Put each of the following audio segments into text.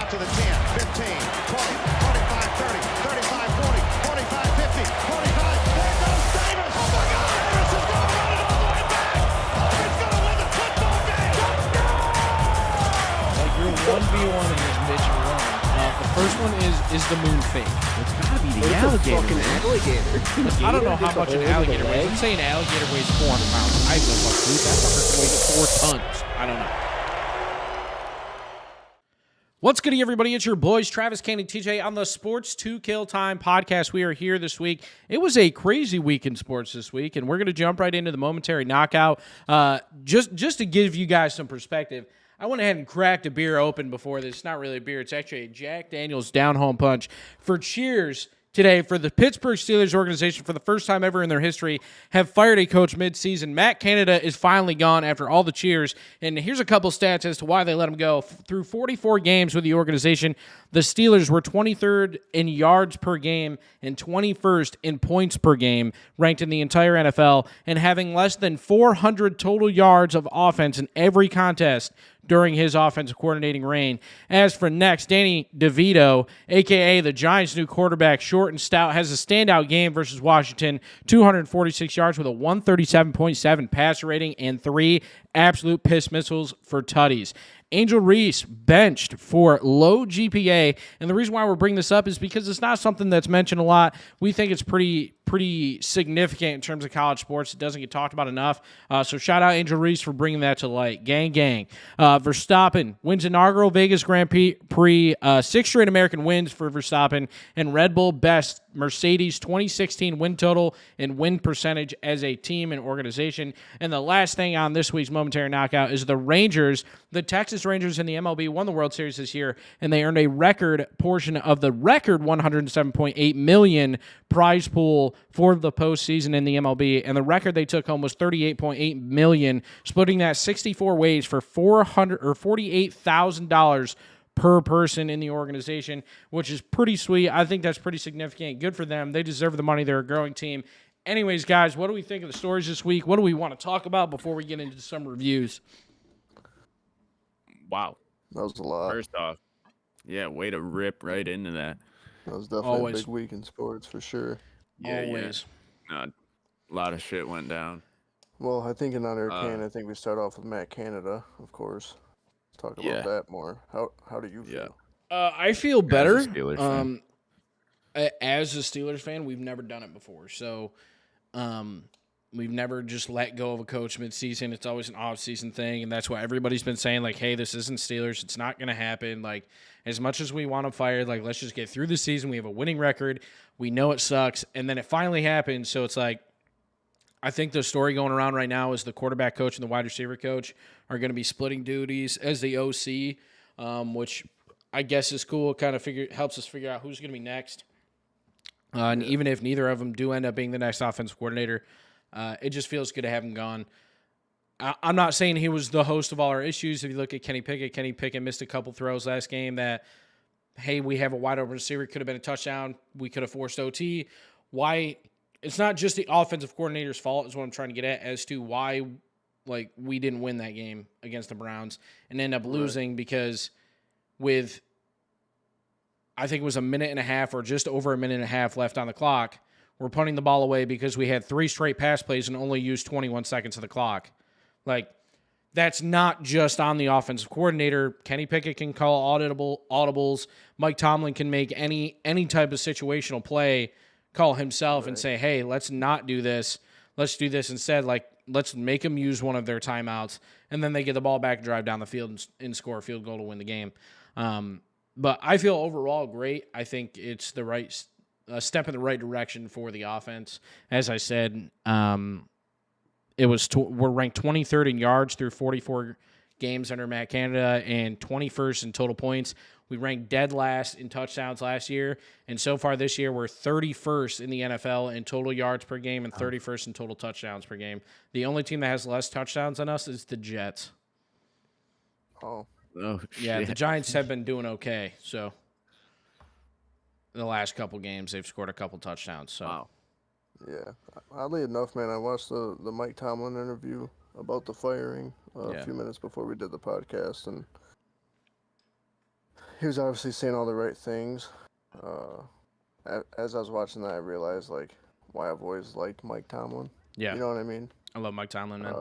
out to the 10, 15, 20, 25, 30, 35, 40, 45, 50, 45. There goes Davis. Oh, my God. Davis is going to run it all the way back. He's going to win the football game. Like, your 1v1 against Mitch and Ron. The first one is the moon fake. It's got to be the alligator. Fucking alligator. I don't know how much an alligator weighs. Let's say an alligator weighs 400 pounds. I have no fucking clue. That fucker weighs 4 tons. I don't know. What's good, everybody? It's your boys, Travis, Kane, and TJ on the Sports to Kill Time podcast. We are here this week. It was a crazy week in sports this week, and we're going to jump right into the momentary knockout. Just to give you guys some perspective, I went ahead and cracked a beer open before this. It's not really a beer. It's actually a Jack Daniel's down-home punch for cheers today for the Pittsburgh Steelers organization, for the first time ever in their history, have fired a coach mid-season. Matt Canada is finally gone after all the cheers, and here's a couple stats as to why they let him go. Through 44 games with the organization, the Steelers were 23rd in yards per game and 21st in points per game, ranked in the entire NFL, and having less than 400 total yards of offense in every contest during his offensive coordinating reign. As for next, Danny DeVito, a.k.a. the Giants' new quarterback, short and stout, has a standout game versus Washington, 246 yards with a 137.7 passer rating and 3 absolute piss missiles for tutties. Angel Reese benched for low GPA, and the reason why we're bringing this up is because it's not something that's mentioned a lot. We think it's pretty significant in terms of college sports. It doesn't get talked about enough. So shout out Angel Reese for bringing that to light. Gang, gang. Verstappen wins inaugural Vegas Grand Prix. 6 straight American wins for Verstappen, and Red Bull best Mercedes 2016 win total and win percentage as a team and organization. And the last thing on this week's momentary knockout is the Rangers. The Texas Rangers in the MLB won the World Series this year, and they earned a record portion of the record $107.8 million prize pool for the postseason in the MLB, and the record they took home was $38.8 million, splitting that 64 ways for $48,000 per person in the organization, which is pretty sweet. I think that's pretty significant. Good for them. They deserve the money. They're a growing team. Anyways, guys, what do we think of the stories this week? What do we want to talk about before we get into some reviews? Wow. That was a lot. First off, yeah, way to rip right into that. That was definitely a big week in sports for sure. Yeah, Always. Yeah. A lot of shit went down. Well, I think in Honor Kane, I think we start off with Matt Canada, of course. Let's talk about that more. How do you feel? I feel better. As a Steelers fan. As a Steelers fan, we've never done it before. So we've never just let go of a coach mid-season. It's always an off-season thing, and that's why everybody's been saying, like, hey, this isn't Steelers. It's not going to happen. Like, as much as we want them fired, like, let's just get through the season. We have a winning record. We know it sucks. And then it finally happened, so it's like, I think the story going around right now is the quarterback coach and the wide receiver coach are going to be splitting duties as the OC, which I guess is cool. It kind of helps us figure out who's going to be next. And even if neither of them do end up being the next offensive coordinator, it just feels good to have him gone. I'm not saying he was the host of all our issues. If you look at Kenny Pickett missed a couple throws last game that, hey, we have a wide open receiver. Could have been a touchdown. We could have forced OT. Why? It's not just the offensive coordinator's fault is what I'm trying to get at as to why, like, we didn't win that game against the Browns and end up losing because with, I think it was a minute and a half or just over a minute and a half left on the clock, we're punting the ball away because we had 3 straight pass plays and only used 21 seconds of the clock. Like, that's not just on the offensive coordinator. Kenny Pickett can call audibles. Mike Tomlin can make any type of situational play, call himself and say, hey, let's not do this. Let's do this instead. Like, let's make them use one of their timeouts. And then they get the ball back, drive down the field, and score a field goal to win the game. But I feel overall great. I think it's the right step in the right direction for the offense. As I said, we're ranked 23rd in yards through 44 games under Matt Canada and 21st in total points. We ranked dead last in touchdowns last year, and so far this year we're 31st in the NFL in total yards per game and 31st in total touchdowns per game. The only team that has less touchdowns than us is the Jets. Oh, yeah, shit. the Giants have been doing okay. So in the last couple games, they've scored a couple touchdowns. So Wow. yeah. Oddly enough, man, I watched the Mike Tomlin interview about the firing a few minutes before we did the podcast, and he was obviously saying all the right things. As I was watching that, I realized like why I've always liked Mike Tomlin. Yeah. You know what I mean? I love Mike Tomlin, man.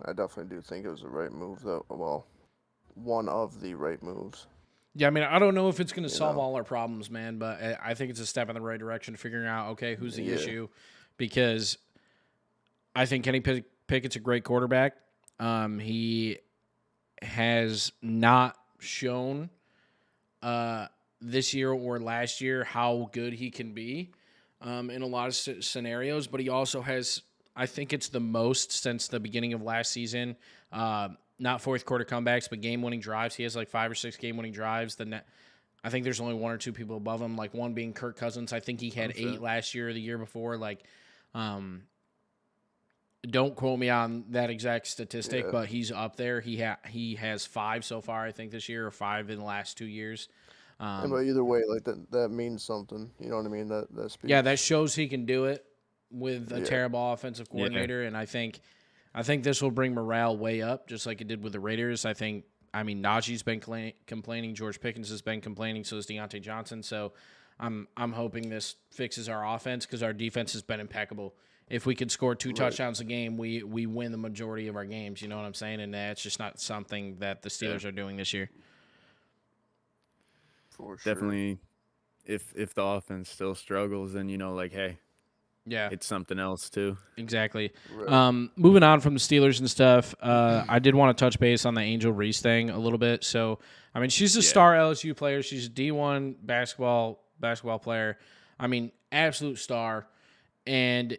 I definitely do think it was the right move, though. Well, one of the right moves. Yeah, I mean, I don't know if it's going to solve all our problems, man, but I think it's a step in the right direction, figuring out, okay, who's the issue, because I think Kenny Pickett's a great quarterback. He has not shown this year or last year how good he can be in a lot of scenarios, but he also has, I think it's the most since the beginning of last season, not fourth quarter comebacks, but game-winning drives. He has like 5 or 6 game-winning drives. I think there's only 1 or 2 people above him, like one being Kirk Cousins. I think he had 8 last year or the year before. Like, don't quote me on that exact statistic, but he's up there. He has 5 so far, I think, this year, or 5 in the last 2 years. But either way, like that means something. You know what I mean? That speaks. Yeah, that shows he can do it with a terrible offensive coordinator, and I think this will bring morale way up, just like it did with the Raiders. I mean, Najee's been complaining, George Pickens has been complaining, so has Deontay Johnson. So I'm hoping this fixes our offense because our defense has been impeccable. If we could score 2 touchdowns a game, we win the majority of our games. You know what I'm saying? And that's just not something that the Steelers are doing this year. For sure. Definitely, if the offense still struggles, then like, hey, it's something else too. Exactly. Right. Moving on from the Steelers and stuff, I did want to touch base on the Angel Reese thing a little bit. So, I mean, she's a star LSU player. She's a D1 basketball player. I mean, absolute star. And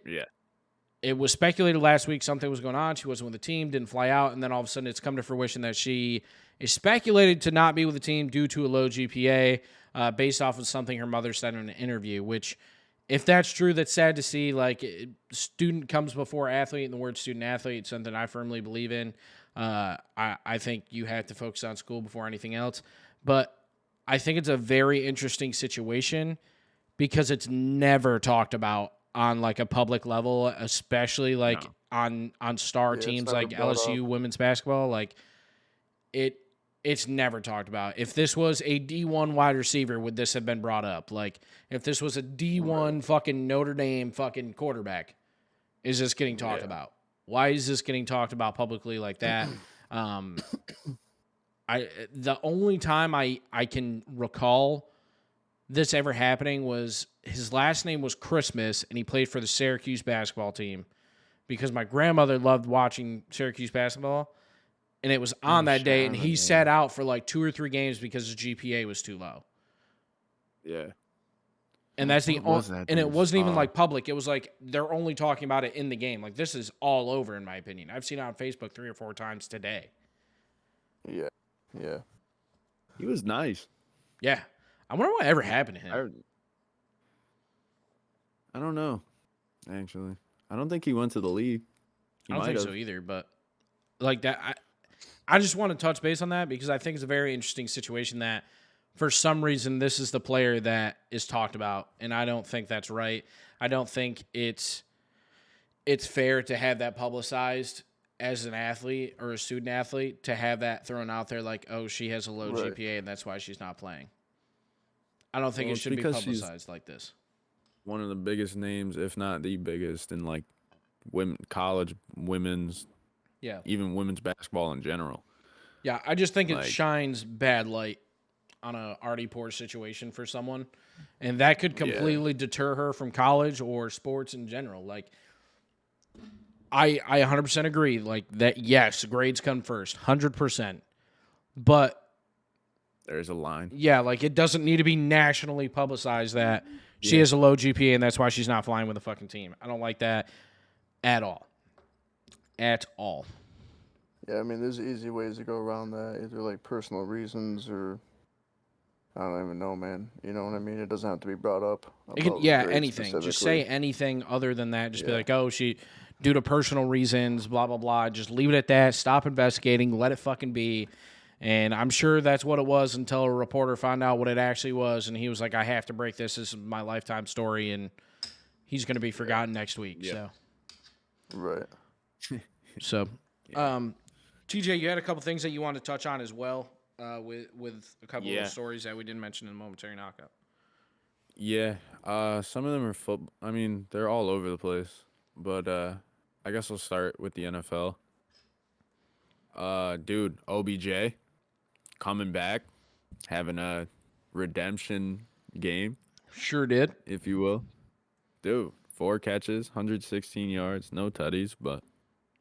it was speculated last week something was going on. She wasn't with the team, didn't fly out, and then all of a sudden it's come to fruition that she is speculated to not be with the team due to a low GPA based off of something her mother said in an interview, which, if that's true, that's sad to see. Like, student comes before athlete, and the word student-athlete is something I firmly believe in. I think you have to focus on school before anything else. But I think it's a very interesting situation because it's never talked about on, like, a public level, especially, like, on star teams like LSU women's basketball. Like, it's never talked about. If this was a D1 wide receiver, would this have been brought up? Like, if this was a D1 fucking Notre Dame fucking quarterback, is this getting talked about? Why is this getting talked about publicly like that? The only time I can recall this ever happening was his last name was Christmas, and he played for the Syracuse basketball team because my grandmother loved watching Syracuse basketball. And it was on that day, and he sat out for like 2 or 3 games because his GPA was too low. Yeah. And that's the only, and it wasn't even like public. It was like they're only talking about it in the game. Like, this is all over, in my opinion. I've seen it on Facebook 3 or 4 times today. Yeah. Yeah. He was nice. Yeah. I wonder what ever happened to him. I don't know, actually. I don't think he went to the league. I don't think so either, but like that, I just want to touch base on that because I think it's a very interesting situation that for some reason this is the player that is talked about, and I don't think that's right. I don't think it's fair to have that publicized as an athlete or a student athlete, to have that thrown out there like, oh, she has a low GPA and that's why she's not playing. I don't think it should be publicized like this. One of the biggest names, if not the biggest, in like college women's, even women's basketball in general. Yeah, I just think it shines bad light on a already poor situation for someone, and that could completely deter her from college or sports in general. Like, I 100% agree. Like that, yes, grades come first, 100%. But there's a line. Yeah, like it doesn't need to be nationally publicized that she has a low GPA and that's why she's not flying with the fucking team. I don't like that at all. At all. Yeah, I mean, there's easy ways to go around that, either like personal reasons or I don't even know, man. You know what I mean? It doesn't have to be brought up. Anything. Just say anything other than that. Just be like, oh, she, due to personal reasons, blah, blah, blah. Just leave it at that. Stop investigating. Let it fucking be. And I'm sure that's what it was until a reporter found out what it actually was. And he was like, I have to break this. This is my lifetime story. And he's going to be forgotten next week. Yeah. So. Right. So, TJ, you had a couple things that you wanted to touch on as well. with a couple of stories that we didn't mention in the momentary knockout. Yeah, some of them are football. I mean, they're all over the place. But I guess we'll start with the NFL. Dude, OBJ coming back, having a redemption game, Sure did. if you will. Dude, 4 catches, 116 yards, no tutties, but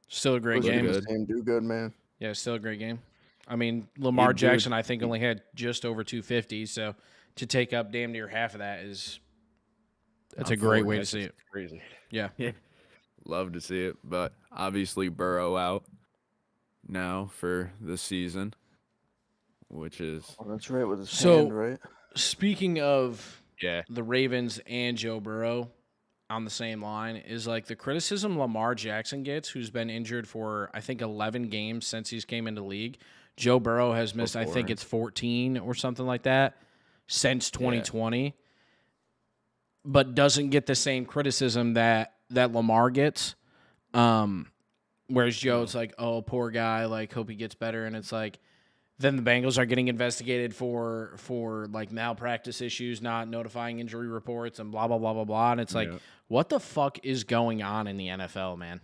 still a great game. good. Do good, man. Yeah, still a great game. I mean, Lamar dude. Jackson, I think, only had just over 250, so to take up damn near half of that that's a great way to see it. Crazy. Yeah. Love to see it, but obviously Burrow out now for the season, which is that's right with his hand, right? Speaking of yeah, the Ravens and Joe Burrow on the same line is like the criticism Lamar Jackson gets, who's been injured for I think 11 games since he's came into the league. Joe Burrow has missed I think it's 14 or something like that since 2020. But doesn't get the same criticism that Lamar gets. Whereas Joe, it's like, oh, poor guy, like, hope he gets better. And it's like, then the Bengals are getting investigated for like malpractice issues, not notifying injury reports and blah, blah, blah, blah, blah. And it's like, what the fuck is going on in the NFL, man?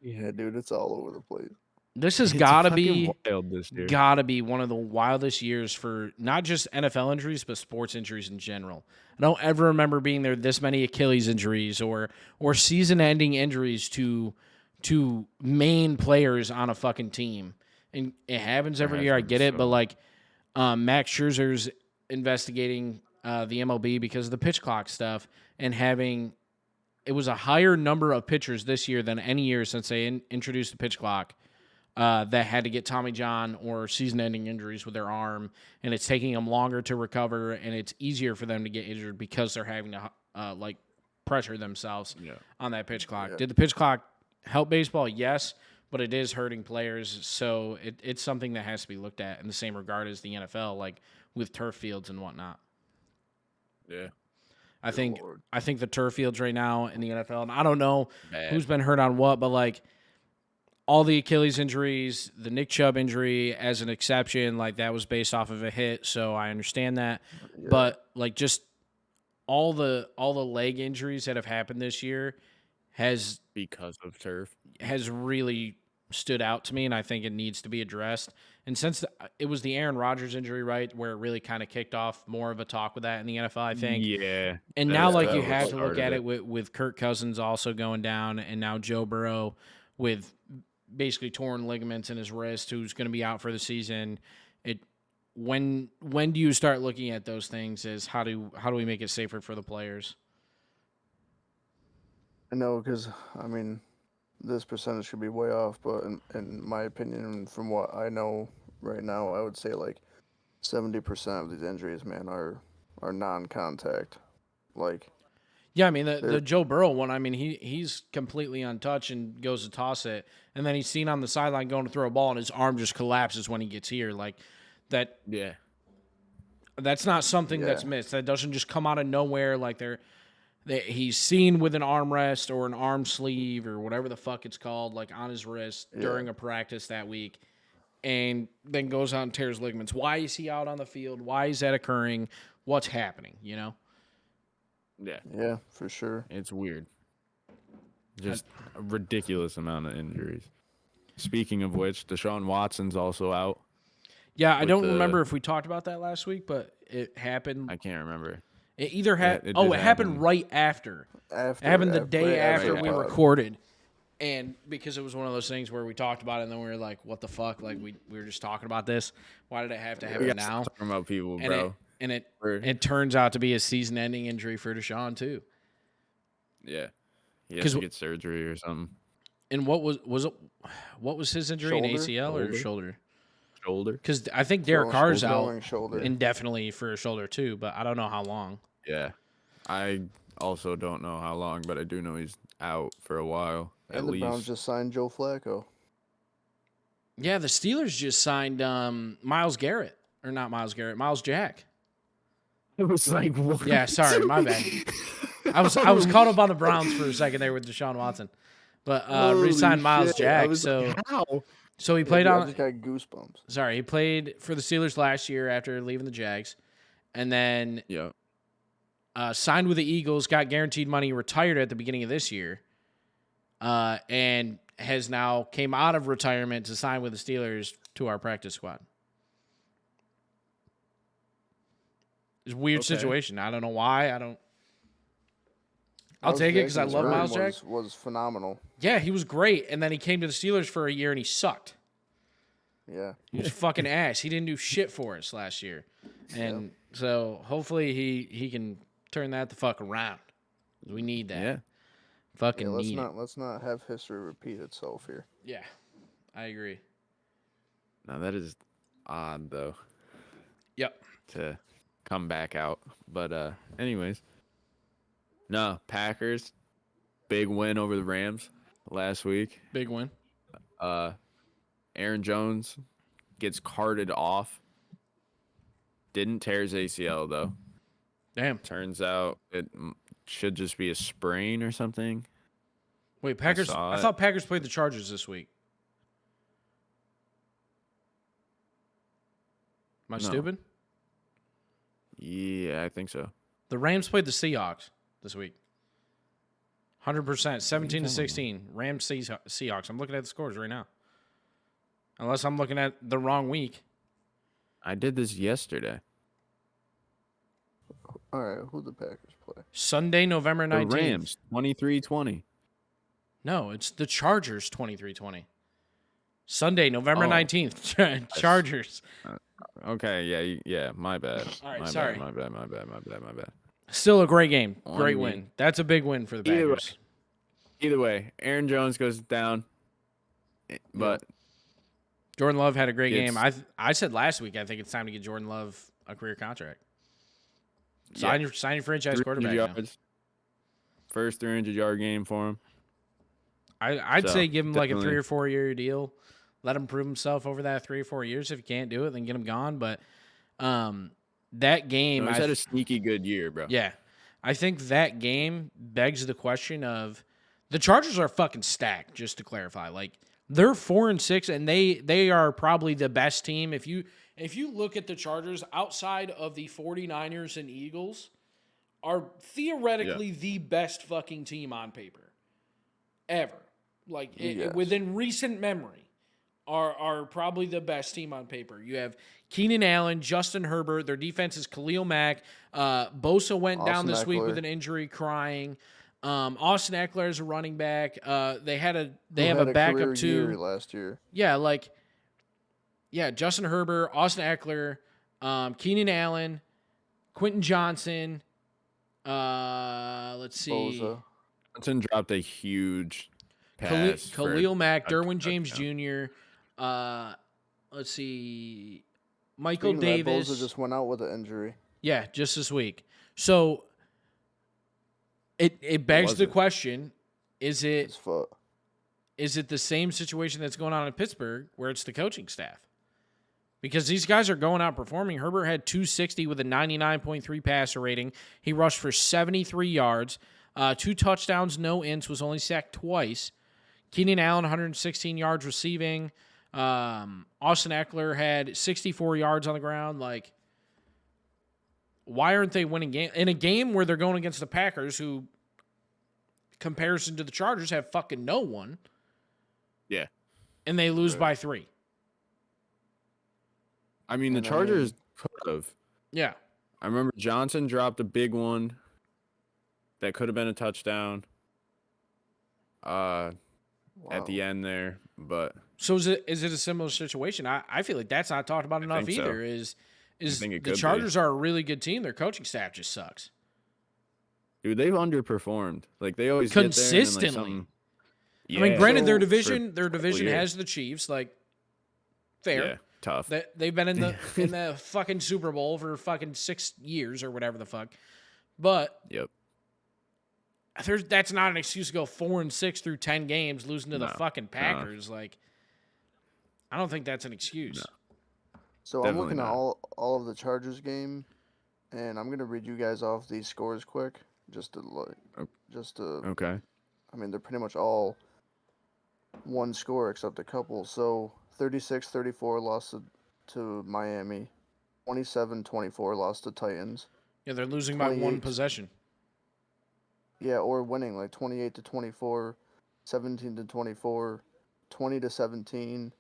Yeah, dude, it's all over the place. This has got to be one of the wildest years for not just NFL injuries, but sports injuries in general. I don't ever remember being there this many Achilles injuries or season-ending injuries to main players on a fucking team. And it happens every year. I get it, but like Max Scherzer's investigating the MLB because of the pitch clock stuff and it was a higher number of pitchers this year than any year since they introduced the pitch clock. That had to get Tommy John or season-ending injuries with their arm, and it's taking them longer to recover, and it's easier for them to get injured because they're having to pressure themselves on that pitch clock. Yeah. Did the pitch clock help baseball? Yes, but it is hurting players, so it's something that has to be looked at in the same regard as the NFL, like with turf fields and whatnot. Yeah. I think the turf fields right now in the NFL, and I don't know who's been hurt on what, but like all the Achilles injuries, the Nick Chubb injury as an exception, like that was based off of a hit, so I understand that. Yeah. But like just all the leg injuries that have happened this year because of turf has really stood out to me, and I think it needs to be addressed. And since it was the Aaron Rodgers injury, right, where it really kind of kicked off more of a talk with that in the NFL, I think. Yeah. And now like you have to look at it with Kirk Cousins also going down, and now Joe Burrow with basically torn ligaments in his wrist, who's going to be out for the season. When do you start looking at those things as how do we make it safer for the players? I know, because I mean, this percentage should be way off, but in my opinion, from what I know right now, I would say like 70% of these injuries, man, are non-contact. Like, yeah, I mean the Joe Burrow one. I mean he's completely untouched and goes to toss it, and then he's seen on the sideline going to throw a ball, and his arm just collapses when he gets here. Like that. Yeah. That's not something that's missed. That doesn't just come out of nowhere. Like he's seen with an armrest or an arm sleeve or whatever the fuck it's called, like on his wrist during a practice that week, and then goes out and tears ligaments. Why is he out on the field? Why is that occurring? What's happening? You know. Yeah. Yeah, for sure. It's weird. Just a ridiculous amount of injuries. Speaking of which, Deshaun Watson's also out. Yeah, I don't remember if we talked about that last week, but it happened. I can't remember. It either happened. It happened right after. It happened the day after we recorded. And because it was one of those things where we talked about it and then we were like, what the fuck? Like, we were just talking about this. Why did it have to happen now? Talking about people, bro. And it turns out to be a season-ending injury for Deshaun too. Yeah, he has to get surgery or something. And what was his injury? Shoulder? An ACL or shoulder? Shoulder. Because I think Derek Carr's out shoulder. indefinitely for a shoulder too, but I don't know how long. Yeah, I also don't know how long, but I do know he's out for a while at and least. The Browns just signed Joe Flacco. Yeah, the Steelers just signed Myles Jack. It was like, what? Yeah, sorry, my bad. I was caught up on the Browns for a second there with Deshaun Watson, but re-signed Myles Jack. So like, how? So he played I just got goosebumps. Sorry, he played for the Steelers last year after leaving the Jags, and then signed with the Eagles, got guaranteed money, retired at the beginning of this year, and has now came out of retirement to sign with the Steelers to our practice squad. It's a weird situation. I don't know why. I'll take it because I love Miles Jack. Was phenomenal. Yeah, he was great, and then he came to the Steelers for a year and he sucked. Yeah, he was fucking ass. He didn't do shit for us last year, and so hopefully he can turn that the fuck around. We need that. Yeah, fucking let's need not it. Let's not have history repeat itself here. Yeah, I agree. Now that is odd though. Yep. To come back out, but anyways, no, Packers big win over the Rams last week. Big win. Aaron Jones gets carted off. Didn't tear his ACL though. Damn. Turns out it should just be a sprain or something. Wait, Packers? I thought Packers played the Chargers this week. Am I stupid? Yeah, I think so. The Rams played the Seahawks this week. 100%, 17-16. Rams Seahawks. I'm looking at the scores right now. Unless I'm looking at the wrong week. I did this yesterday. All right, who the Packers play? Sunday, November 19th. The Rams, 23-20. No, it's the Chargers, 23-20. Sunday, November 19th. Chargers. Okay, yeah, my bad. All right, my sorry. My bad. Still a great game. Great win. That's a big win for the Packers. Either way, Aaron Jones goes down. But Jordan Love had a great game. I said last week I think it's time to get Jordan Love a career contract. Sign your franchise quarterback now. First 300-yard game for him. I'd say give him like a 3 or 4 year deal. Let him prove himself over that 3 or 4 years. If you can't do it, then get him gone. But that game, he's had a sneaky good year, bro. Yeah, I think that game begs the question of the Chargers are fucking stacked. Just to clarify, like they're 4-6, and they are probably the best team. If you look at the Chargers outside of the 49ers and Eagles, are theoretically the best fucking team on paper ever. Like within recent memory. Are probably the best team on paper. You have Keenan Allen, Justin Herbert. Their defense is Khalil Mack. Bosa went down this week with an injury, crying. Austin Eckler is a running back. They have a backup too last year. Justin Herbert, Austin Eckler, Keenan Allen, Quentin Johnson. Let's see. Bosa. Johnson dropped a huge pass. Khalil Mack, Derwin James Jr. Let's see. Michael Davis. Bosa just went out with an injury. Yeah, just this week. So it begs the question: Is it the same situation that's going on in Pittsburgh, where it's the coaching staff? Because these guys are going out performing. Herbert had 260 with a 99.3 passer rating. He rushed for 73 yards, 2 touchdowns, no ints. Was only sacked twice. Keenan Allen, 116 yards receiving. Austin Eckler had 64 yards on the ground. Like, why aren't they winning game in a game where they're going against the Packers, who, comparison to the Chargers, have fucking no one? Yeah, and they lose by 3. I mean, the Chargers could have. Yeah, I remember Johnson dropped a big one that could have been a touchdown. At the end there, but so is it a similar situation? I feel like that's not talked about enough either. Is the Chargers are a really good team? Their coaching staff just sucks. Dude, they've underperformed. Like they always consistently. Get there and, like, I mean, granted, their division has the Chiefs. Like, fair, yeah, tough. They've been in the fucking Super Bowl for fucking 6 years or whatever the fuck. But that's not an excuse to go 4-6 through 10 games, losing to the fucking Packers. Like, I don't think that's an excuse. No. So definitely I'm looking at all of the Chargers game, and I'm gonna read you guys off these scores quick, just to. Okay. I mean, they're pretty much all one score except a couple. So 36-34 lost to Miami. 27-24 lost to Titans. Yeah, they're losing by one possession. Yeah, or winning like 28-24, 17-24, 20-17,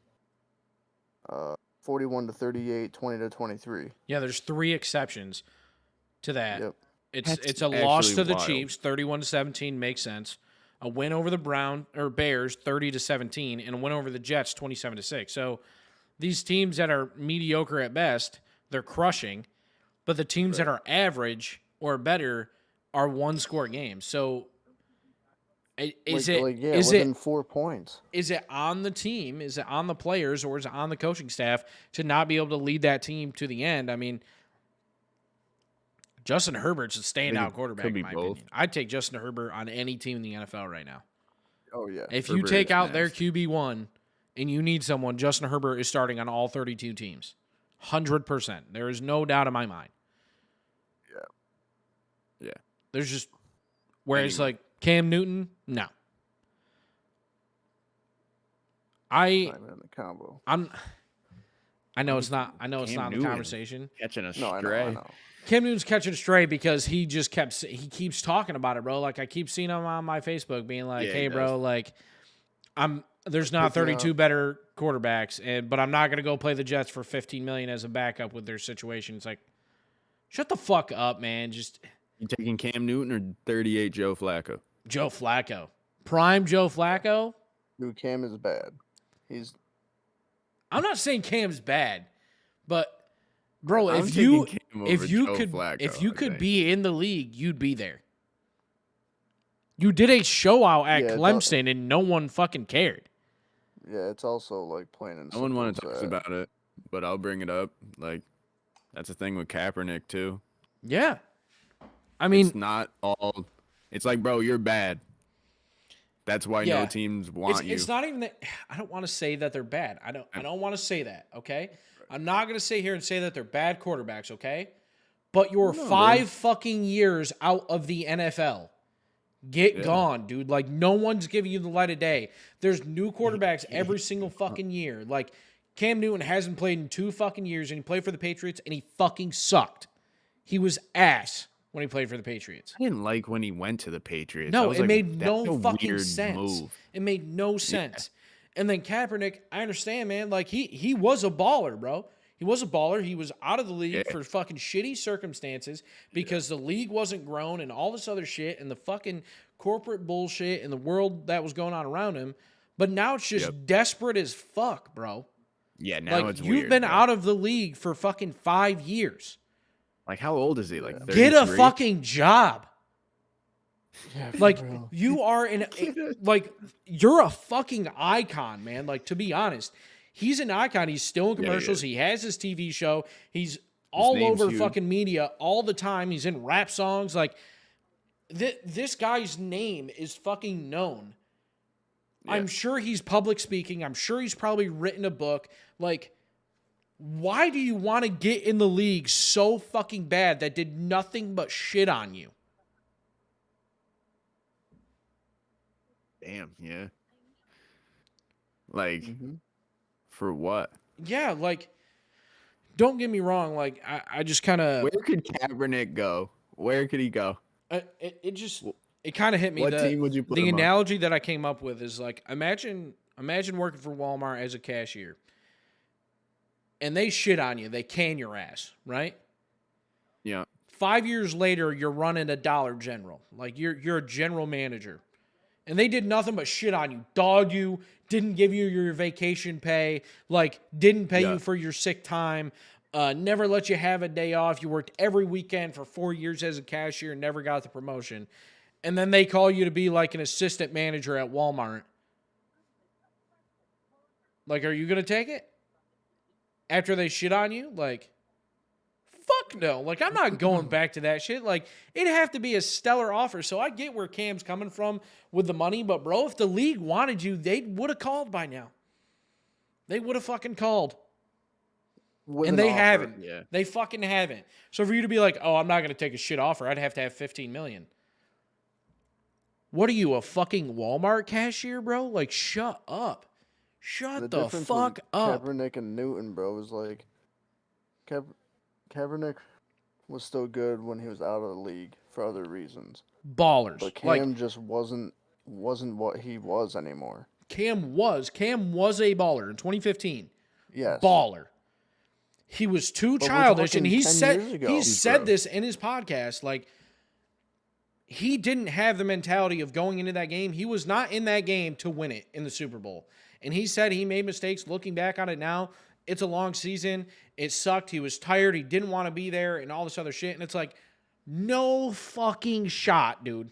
41-38, 20-23. Yeah, there's 3 exceptions to that. Yep. It's a loss to the Chiefs, 31-17 makes sense. A win over the Bears, 30-17, and a win over the Jets, 27-6. So these teams that are mediocre at best, they're crushing, but the teams that are average or better are one-score games. So is it within 4 points? Is it on the team? Is it on the players, or is it on the coaching staff to not be able to lead that team to the end? I mean, Justin Herbert's a standout quarterback, in my opinion. I'd take Justin Herbert on any team in the NFL right now. Oh, yeah. If you take out their QB1 and you need someone, Justin Herbert is starting on all 32 teams. 100%. There is no doubt in my mind. Yeah. There's just – whereas, like, Cam Newton, no. Not even in the combo. I know it's not in the conversation. Catching a No, stray. I know. Cam Newton's catching a stray because he keeps talking about it, bro. Like, I keep seeing him on my Facebook being like, hey, bro, like, there's not 32 better quarterbacks, but I'm not going to go play the Jets for $15 million as a backup with their situation. It's like, shut the fuck up, man. Just You taking Cam Newton or 38 Joe Flacco? Joe Flacco. Prime Joe Flacco. Dude, Cam is bad. I'm not saying Cam's bad, but bro, I'm if you taking Cam over Joe Flacco, could be in the league, you'd be there. You did a show out at Clemson and no one fucking cared. Yeah, it's also like plain and I wouldn't want to simple talk about it, but I'll bring it up. Like, that's a thing with Kaepernick too. Yeah. I mean, it's not all. It's like, bro, you're bad. That's why no teams want you. It's not even that. I don't want to say that they're bad. I don't want to say that. Okay, I'm not going to sit here and say that they're bad quarterbacks. Okay, but you're 5 fucking years out of the NFL. Get gone, dude. Like, no one's giving you the light of day. There's new quarterbacks every single fucking year. Like, Cam Newton hasn't played in 2 fucking years, and he played for the Patriots, and he fucking sucked. He was ass when he played for the Patriots. I didn't like when he went to the Patriots. No, it like, made that's no a fucking weird sense. move. It made no sense. And then Kaepernick, I understand, man. Like, he was a baller, bro. He was a baller. He was out of the league for fucking shitty circumstances because the league wasn't grown and all this other shit and the fucking corporate bullshit and the world that was going on around him. But now it's just desperate as fuck, bro. Yeah, now like, it's weird. You've been out of the league for fucking 5 years. Like, how old is he? Like, 33? Get a fucking job. Yeah, like, real. you are like, you're a fucking icon, man. Like, to be honest, he's an icon. He's still in commercials. He has his TV show. He's all over fucking media all the time. He's in rap songs. Like, this guy's name is fucking known. Yeah. I'm sure he's public speaking. I'm sure he's probably written a book. Like, why do you want to get in the league so fucking bad that did nothing but shit on you? Damn, yeah. Like, for what? Yeah, like, don't get me wrong. Like, I just kind of... Where could Kaepernick go? Where could he go? It kind of hit me. What team would you put him The on? analogy that I came up with is, like, imagine working for Walmart as a cashier. And they shit on you. They can your ass, right? Yeah. 5 years later, you're running a Dollar General. Like, you're a general manager. And they did nothing but shit on you. Dogged you, didn't give you your vacation pay, like, didn't pay you for your sick time, never let you have a day off. You worked every weekend for 4 years as a cashier and never got the promotion. And then they call you to be, like, an assistant manager at Walmart. Like, are you going to take it? After they shit on you? Like, fuck no. Like, I'm not going back to that shit. Like, it'd have to be a stellar offer. So I get where Cam's coming from with the money. But, bro, if the league wanted you, they would have called by now. They would have fucking called. And they haven't. Yeah. They fucking haven't. So for you to be like, oh, I'm not going to take a shit offer, I'd have to have $15 million. What are you, a fucking Walmart cashier, bro? Like, shut up. Shut the the difference fuck with up. Kaepernick and Newton, bro, was like Kaepernick was still good when he was out of the league for other reasons. Ballers. But Cam just wasn't what he was anymore. Cam was a baller in 2015. Yes. Baller. He was too But childish, and he 10 said years ago, this in his podcast. Like, he didn't have the mentality of going into that game. He was not in that game to win it in the Super Bowl. And he said he made mistakes. Looking back on it now, it's a long season. It sucked. He was tired. He didn't want to be there and all this other shit. And it's like, no fucking shot, dude.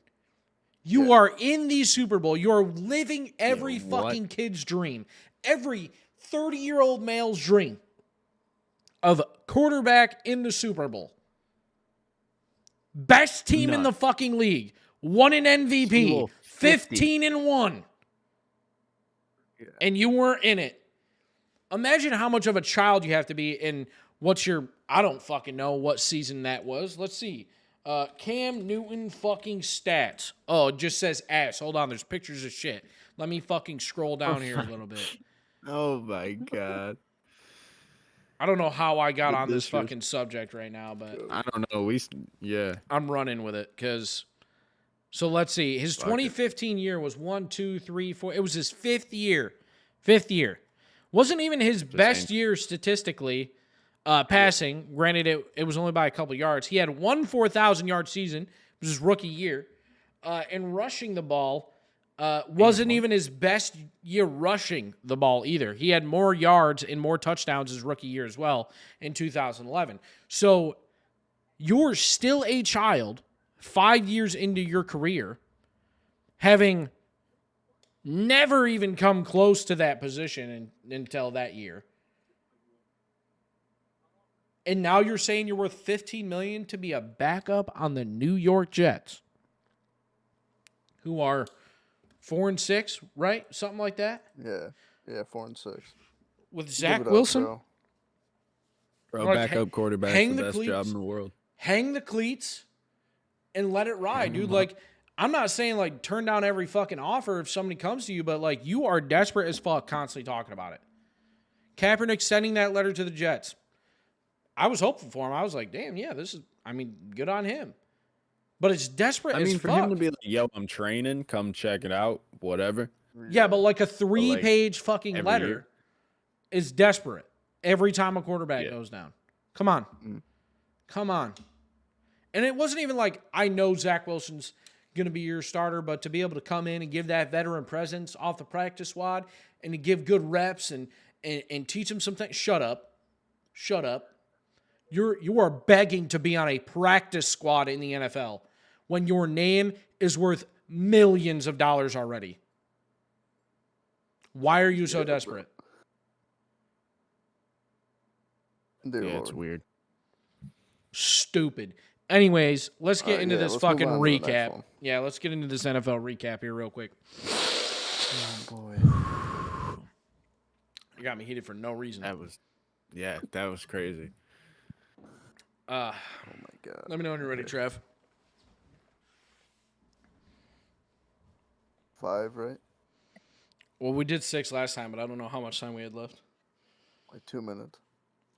You are in the Super Bowl. You are living every fucking kid's dream. Every 30-year-old male's dream of quarterback in the Super Bowl. Best team in the fucking league. Won an MVP. 15-1. Yeah. And you weren't in it. Imagine how much of a child you have to be and what's your... I don't fucking know what season that was. Let's see. Cam Newton fucking stats. Oh, it just says ass. Hold on, there's pictures of shit. Let me fucking scroll down here a little bit. Oh my God. I don't know how I got on this fucking subject right now, but I don't know. I'm running with it because. So let's see. His 2015 year was 1, 2, 3, 4. It was his fifth year. Wasn't even his best year statistically. Passing, granted, it was only by a couple yards. He had one 4,000-yard season, which was his rookie year. And rushing the ball wasn't even his best year rushing the ball either. He had more yards and more touchdowns his rookie year as well in 2011. So you're still a child 5 years into your career, having never even come close to that position until that year. And now you're saying you're worth $15 million to be a backup on the New York Jets, who are 4-6, right? Something like that. Yeah, 4-6. With Zach Wilson, bro, backup quarterback, the best job in the world. Hang the cleats and let it ride, dude. Like, I'm not saying like turn down every fucking offer if somebody comes to you, but like you are desperate as fuck, constantly talking about it. Kaepernick sending that letter to the Jets. I was hopeful for him. I was like, damn, yeah, good on him. But it's desperate as fuck. For him to be like, yo, I'm training, come check it out, whatever. Yeah, but like a 3-page fucking letter is desperate every time a quarterback goes down. Come on. Come on. And it wasn't even like, I know Zach Wilson's going to be your starter, but to be able to come in and give that veteran presence off the practice squad and to give good reps and teach him some things. Shut up. You are begging to be on a practice squad in the NFL when your name is worth millions of dollars already. Why are you so desperate? It's weird. Stupid. Anyways, let's get into this fucking recap. Yeah, let's get into this NFL recap here real quick. Oh, boy. You got me heated for no reason. That was crazy. Oh, my God. Let me know when you're ready, Trev. 5, right? Well, we did 6 last time, but I don't know how much time we had left. Like 2 minutes.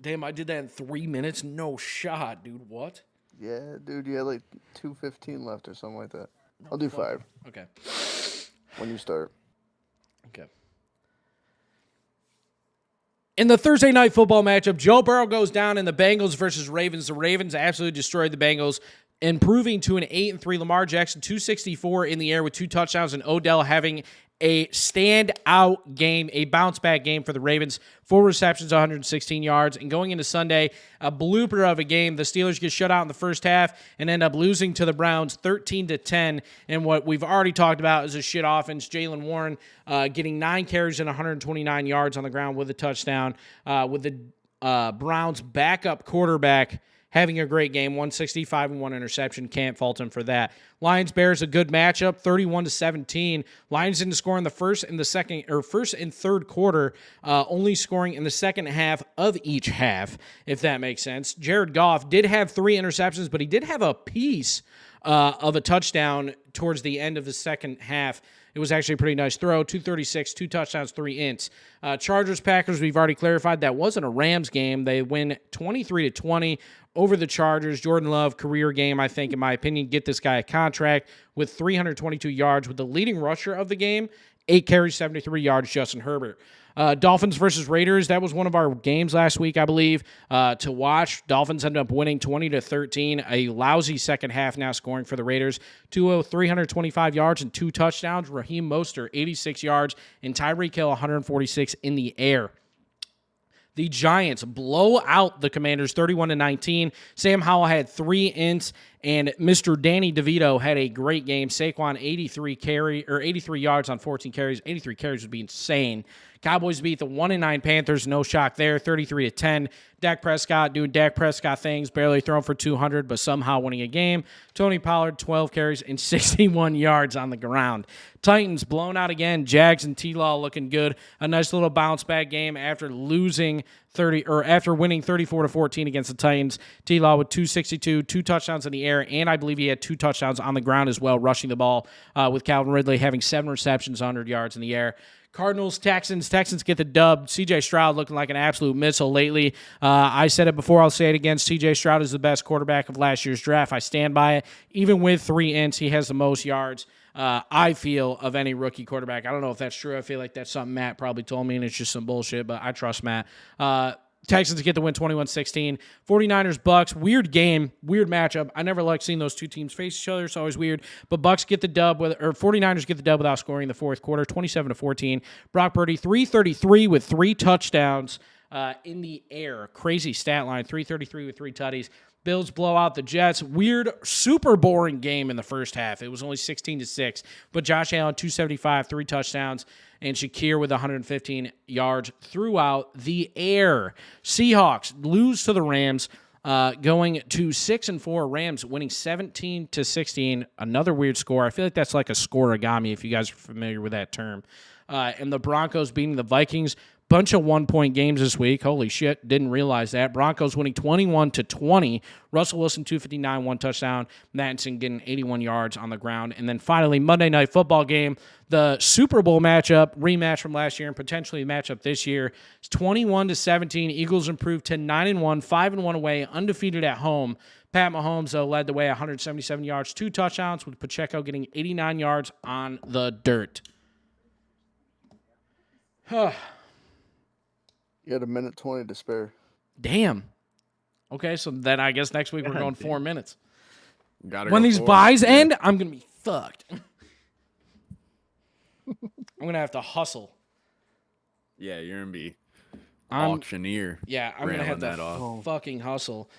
Damn, I did that in 3 minutes? No shot, dude. What? Yeah, dude, you had like 2:15 left or something like that. I'll do 5. Okay. When you start. Okay. In the Thursday night football matchup, Joe Burrow goes down in the Bengals versus Ravens. The Ravens absolutely destroyed the Bengals, improving to an 8-3. Lamar Jackson, 264 in the air with 2 touchdowns, and Odell having a standout game, a bounce-back game for the Ravens. 4 receptions, 116 yards. And going into Sunday, a blooper of a game. The Steelers get shut out in the first half and end up losing to the Browns 13-10. And what we've already talked about is a shit offense. Jaylen Warren getting 9 carries and 129 yards on the ground with a touchdown. With the Browns' backup quarterback having a great game, 165 and 1 interception. Can't fault him for that. Lions-Bears, a good matchup, 31-17. Lions didn't score in the first and third quarter, only scoring in the second half of each half, if that makes sense. Jared Goff did have 3 interceptions, but he did have a piece of a touchdown towards the end of the second half. It was actually a pretty nice throw. 236, 2 touchdowns, 3 ints. Chargers, Packers, we've already clarified. That wasn't a Rams game. They win 23-20 over the Chargers. Jordan Love, career game, I think, in my opinion. Get this guy a contract with 322 yards with the leading rusher of the game. 8 carries, 73 yards, Justin Herbert. Dolphins versus Raiders, that was one of our games last week, I believe, to watch. Dolphins ended up winning 20-13. A lousy second half now scoring for the Raiders. 325 yards and 2 touchdowns. Raheem Mostert, 86 yards, and Tyreek Hill, 146 in the air. The Giants blow out the Commanders 31-19. Sam Howell had 3 ints, and Mr. Danny DeVito had a great game. Saquon 83 yards on 14 carries. 83 carries would be insane. Cowboys beat the 1-9 Panthers. No shock there, 33-10. Dak Prescott doing Dak Prescott things, barely thrown for 200, but somehow winning a game. Tony Pollard, 12 carries and 61 yards on the ground. Titans blown out again. Jags and T-Law looking good. A nice little bounce back game after winning 34-14 against the Titans. T-Law with 262, 2 touchdowns in the air, and I believe he had 2 touchdowns on the ground as well, rushing the ball with Calvin Ridley having 7 receptions, 100 yards in the air. Cardinals, Texans get the dub. C.J. Stroud looking like an absolute missile lately. I said it before, I'll say it again. C.J. Stroud is the best quarterback of last year's draft. I stand by it. Even with 3 ints, he has the most yards, I feel, of any rookie quarterback. I don't know if that's true. I feel like that's something Matt probably told me, and it's just some bullshit, but I trust Matt. Texans get the win 21-16. 49ers, Bucks, weird game, weird matchup. I never like seeing those two teams face each other. It's always weird. But 49ers get the dub without scoring in the fourth quarter, 27-14. Brock Purdy, 333 with 3 touchdowns in the air. Crazy stat line, 333 with 3 tutties. Bills blow out the Jets. Weird, super boring game in the first half. It was only 16-6. But Josh Allen, 275, 3 touchdowns. And Shakir with 115 yards throughout the air. Seahawks lose to the Rams, going to 6-4. Rams winning 17-16. Another weird score. I feel like that's like a scoreagami, if you guys are familiar with that term. And the Broncos beating the Vikings. Bunch of 1-point games this week. Holy shit, didn't realize that. Broncos winning 21-20. Russell Wilson, 259, 1 touchdown. Mattinson getting 81 yards on the ground. And then finally, Monday Night Football game. The Super Bowl rematch from last year, and potentially the matchup this year. It's 21-17. Eagles improved to 9-1, 5-1 away, undefeated at home. Pat Mahomes, though, led the way, 177 yards, 2 touchdowns, with Pacheco getting 89 yards on the dirt. You had 1:20 to spare. Damn. Okay, so then I guess next week we're going 4 minutes. When these buys end, I'm going to be fucked. I'm going to have to hustle. Yeah, you're going to be auctioneer. Yeah, I'm going to have to fucking hustle.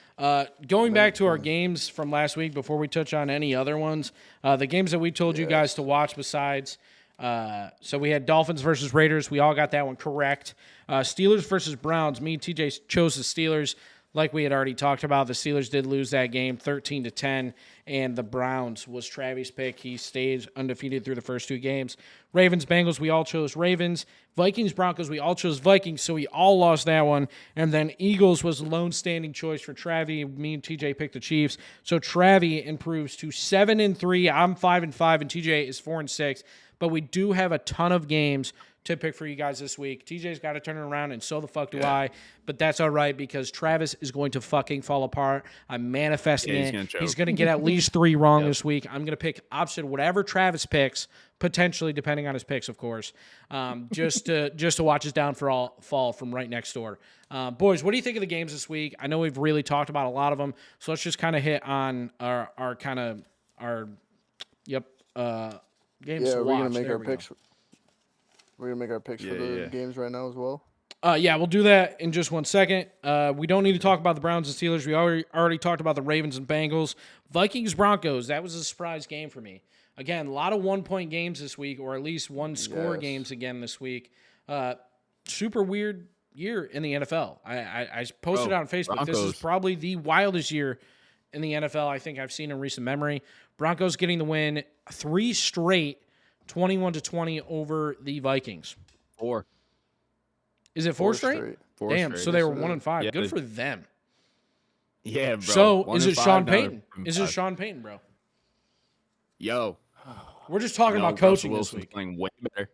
Going back to our games from last week before we touch on any other ones, the games that we told you guys to watch besides... so we had Dolphins versus Raiders. We all got that one correct. Steelers versus Browns. Me and TJ chose the Steelers. Like we had already talked about, the Steelers did lose that game 13-10, and the Browns was Travis' pick. He stayed undefeated through the first 2 games. Ravens, Bengals, we all chose Ravens. Vikings, Broncos, we all chose Vikings, so we all lost that one. And then Eagles was the lone standing choice for Travi. Me and TJ picked the Chiefs. So Travi improves to 7-3. I'm 5-5, and TJ is 4-6. But we do have a ton of games to pick for you guys this week. TJ's got to turn it around, and so the fuck do I. But that's all right, because Travis is going to fucking fall apart. I'm manifesting it. He's going to get at least 3 wrong this week. I'm going to pick opposite whatever Travis picks, potentially depending on his picks, of course, just to watch his downfall from right next door. Boys, what do you think of the games this week? I know we've really talked about a lot of them, so let's just kind of hit on our games to watch. We're gonna make our picks. We're gonna make our picks for the games right now as well. We'll do that in just 1 second. We don't need to talk about the Browns and Steelers. We already talked about the Ravens and Bengals. Vikings, Broncos, that was a surprise game for me. Again, a lot of 1-point games this week, or at least 1-score games again this week. Super weird year in the NFL. I posted it on Facebook. Broncos. This is probably the wildest year in the NFL I think I've seen in recent memory. Broncos getting the win, 3 straight, 21-20 over the Vikings. 4. Is it 4 straight? 4 Damn, straight. so they were 1-5. Yeah, Good for them. Yeah, bro. So is it Sean Payton? Is it Sean Payton, bro? Yo. We're just talking about coaching this week. Playing way better.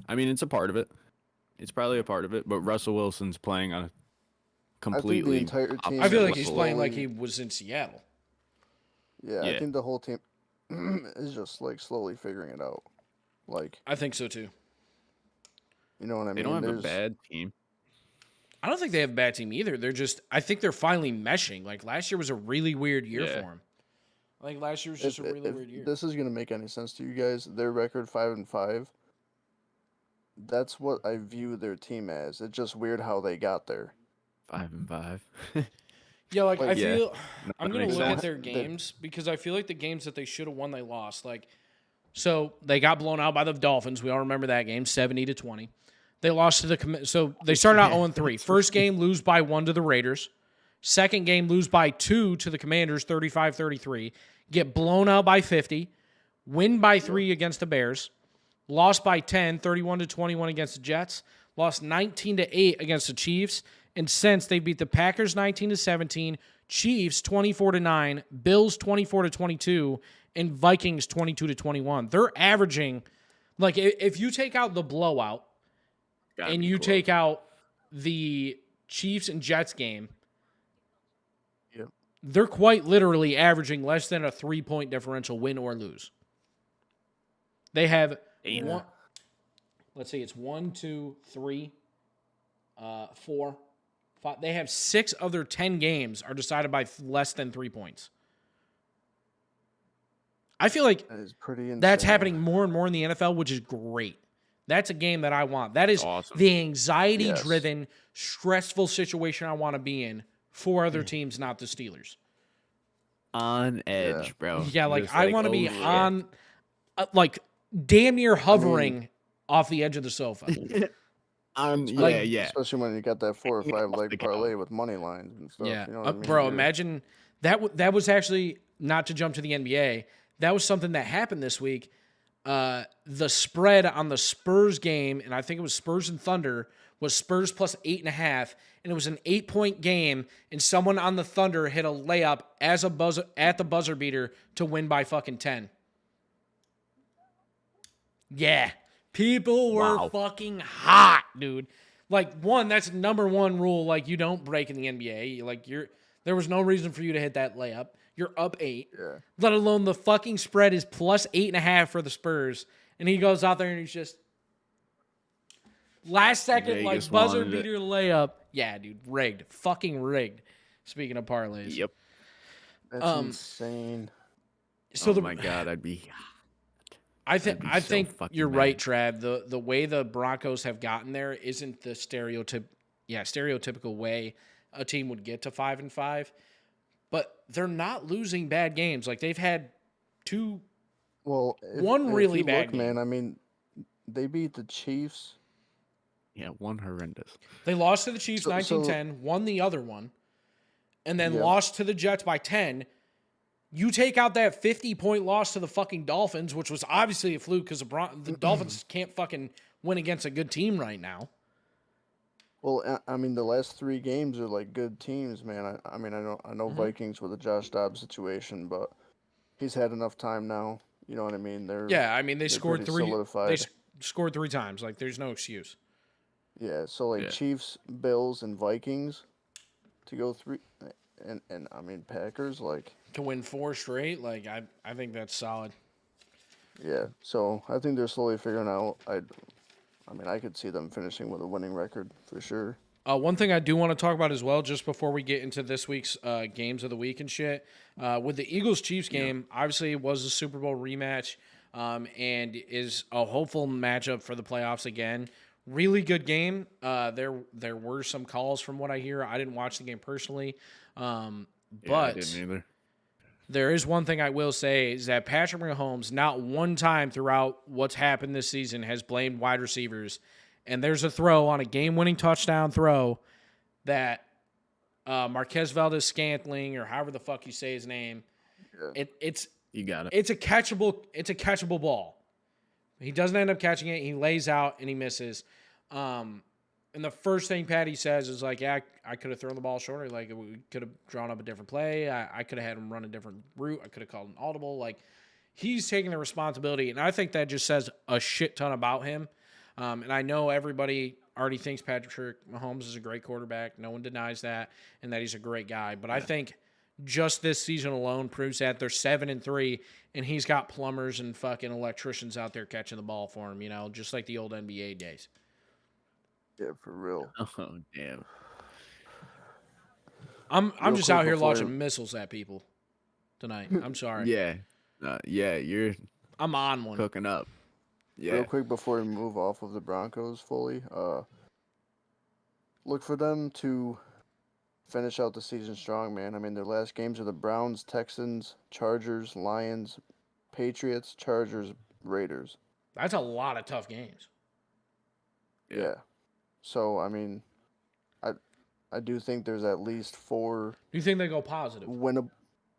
I mean, it's a part of it. It's probably a part of it, but Russell Wilson's playing on a completely. I think the entire team. I feel like he's playing like he was in Seattle. Yeah, I think the whole team is just like slowly figuring it out. Like, I think so too. You know what I mean? They don't have a bad team. I don't think they have a bad team either. I think they're finally meshing. Like last year was a really weird year for them. I think last year was just a really weird year. This is gonna make any sense to you guys? Their record 5-5. That's what I view their team as. It's just weird how they got there. 5-5. Yeah, I feel I'm gonna look at their games because I feel like the games that they should have won, they lost. Like, so they got blown out by the Dolphins. We all remember that game, 70-20. They lost to so they started out 0-3. First game, lose by 1 to the Raiders. Second game, lose by 2 to the Commanders, 35-33. Get blown out by 50. Win by 3 against the Bears. Lost by 10, 31-21 against the Jets. Lost 19-8 against the Chiefs. And since they beat the Packers 19-17, Chiefs 24-9, Bills 24-22, and Vikings 22-21. They're averaging, like, if you take out the blowout and you take out the Chiefs and Jets game, they're quite literally averaging less than a 3-point differential, win or lose. They have one. Let's see, it's 1, 2, 3, 4, 5. They have 6 of their 10 games are decided by less than 3 points. I feel like that is pretty insane. That's happening more and more in the NFL, which is great. That's a game that I want. That is awesome. The anxiety-driven, stressful situation I want to be in for other teams, not the Steelers. On edge, bro. Yeah, I want to be on, damn near hovering off the edge of the sofa. Especially when you got that 4 or 5 leg parlay with money lines and stuff. Yeah, you know what I mean? Bro, imagine that was actually, not to jump to the NBA, that was something that happened this week. The spread on the Spurs game, and I think it was Spurs and Thunder, was Spurs plus 8.5, and it was an 8-point game, and someone on the Thunder hit a layup at the buzzer beater to win by fucking 10. Yeah. People were fucking hot, dude. That's number one rule. You don't break in the NBA. There was no reason for you to hit that layup. You're up 8. Yeah. Let alone the fucking spread is plus 8.5 for the Spurs. And he goes out there and he's just last second, buzzer beater layup. Yeah, dude. Rigged. Fucking rigged. Speaking of parlays. Yep. That's insane. So my God, I think you're right, Trav. The way the Broncos have gotten there isn't the stereotypical way a team would get to 5-5, but they're not losing bad games. They've had two. Well, one really bad game. Man, I mean, they beat the Chiefs. Yeah, one horrendous. They lost to the Chiefs 19-10, won the other one, and then lost to the Jets by 10. You take out that 50-point loss to the fucking Dolphins, which was obviously a fluke because the Dolphins can't fucking win against a good team right now. Well, I mean, the last 3 games are good teams, man. I know Vikings with the Josh Dobbs situation, but he's had enough time now. You know what I mean? They scored 3. Solidified. They scored 3 times. There's no excuse. Yeah, so Chiefs, Bills, and Vikings to go 3, and I mean Packers to win 4 straight. I think that's solid. Yeah, so I think they're slowly figuring out. I could see them finishing with a winning record for sure. One thing I do want to talk about as well, just before we get into this week's games of the week and shit, with the Eagles-Chiefs game, obviously it was a Super Bowl rematch and is a hopeful matchup for the playoffs again. Really good game. There were some calls from what I hear. I didn't watch the game personally, but I didn't either. There is one thing I will say is that Patrick Mahomes, not one time throughout what's happened this season, has blamed wide receivers. And there's a throw on a game-winning touchdown throw that Marquez Valdez-Scantling, or however the fuck you say his name, you got it. It's a catchable ball. He doesn't end up catching it. He lays out and he misses. And the first thing Patty says is I could have thrown the ball shorter. We could have drawn up a different play. I could have had him run a different route. I could have called an audible. he's taking the responsibility, and I think that just says a shit ton about him. And I know everybody already thinks Patrick Mahomes is a great quarterback. No one denies that, and that he's a great guy. But I think just this season alone proves that they're 7-3, and he's got plumbers and fucking electricians out there catching the ball for him, just like the old NBA days. Yeah, for real. Oh, damn. I'm just out here launching missiles at people tonight. I'm sorry. Yeah. You're I'm on one. cooking up. Yeah. Real quick before we move off of the Broncos fully, look for them to finish out the season strong, man. I mean, their last games are the Browns, Texans, Chargers, Lions, Patriots, Chargers, Raiders. That's a lot of tough games. Yeah. So, I mean, I do think there's at least 4 Do you think they go positive?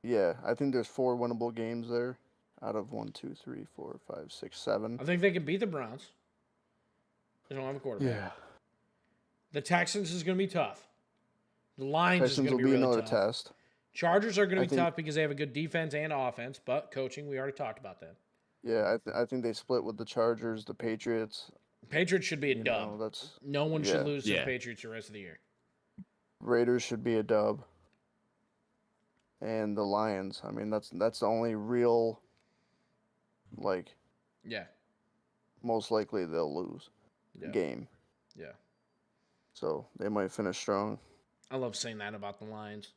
Yeah, I think there's 4 winnable games there out of 1, 2, 3, 4, 5, 6, 7. I think they can beat the Browns. They don't have a quarterback. Yeah. The Texans is going to be tough. The Lions Texans is going to will be be really another tough. test. Chargers are going to be tough because they have a good defense and offense, but coaching, we already talked about that. Yeah, I think they split with the Chargers, the Patriots. Patriots should be a dub. No one should lose to the Patriots the rest of the year. Raiders should be a dub. And the Lions, I mean, that's the only real, most likely they'll lose game. Yeah. So they might finish strong. I love saying that about the Lions.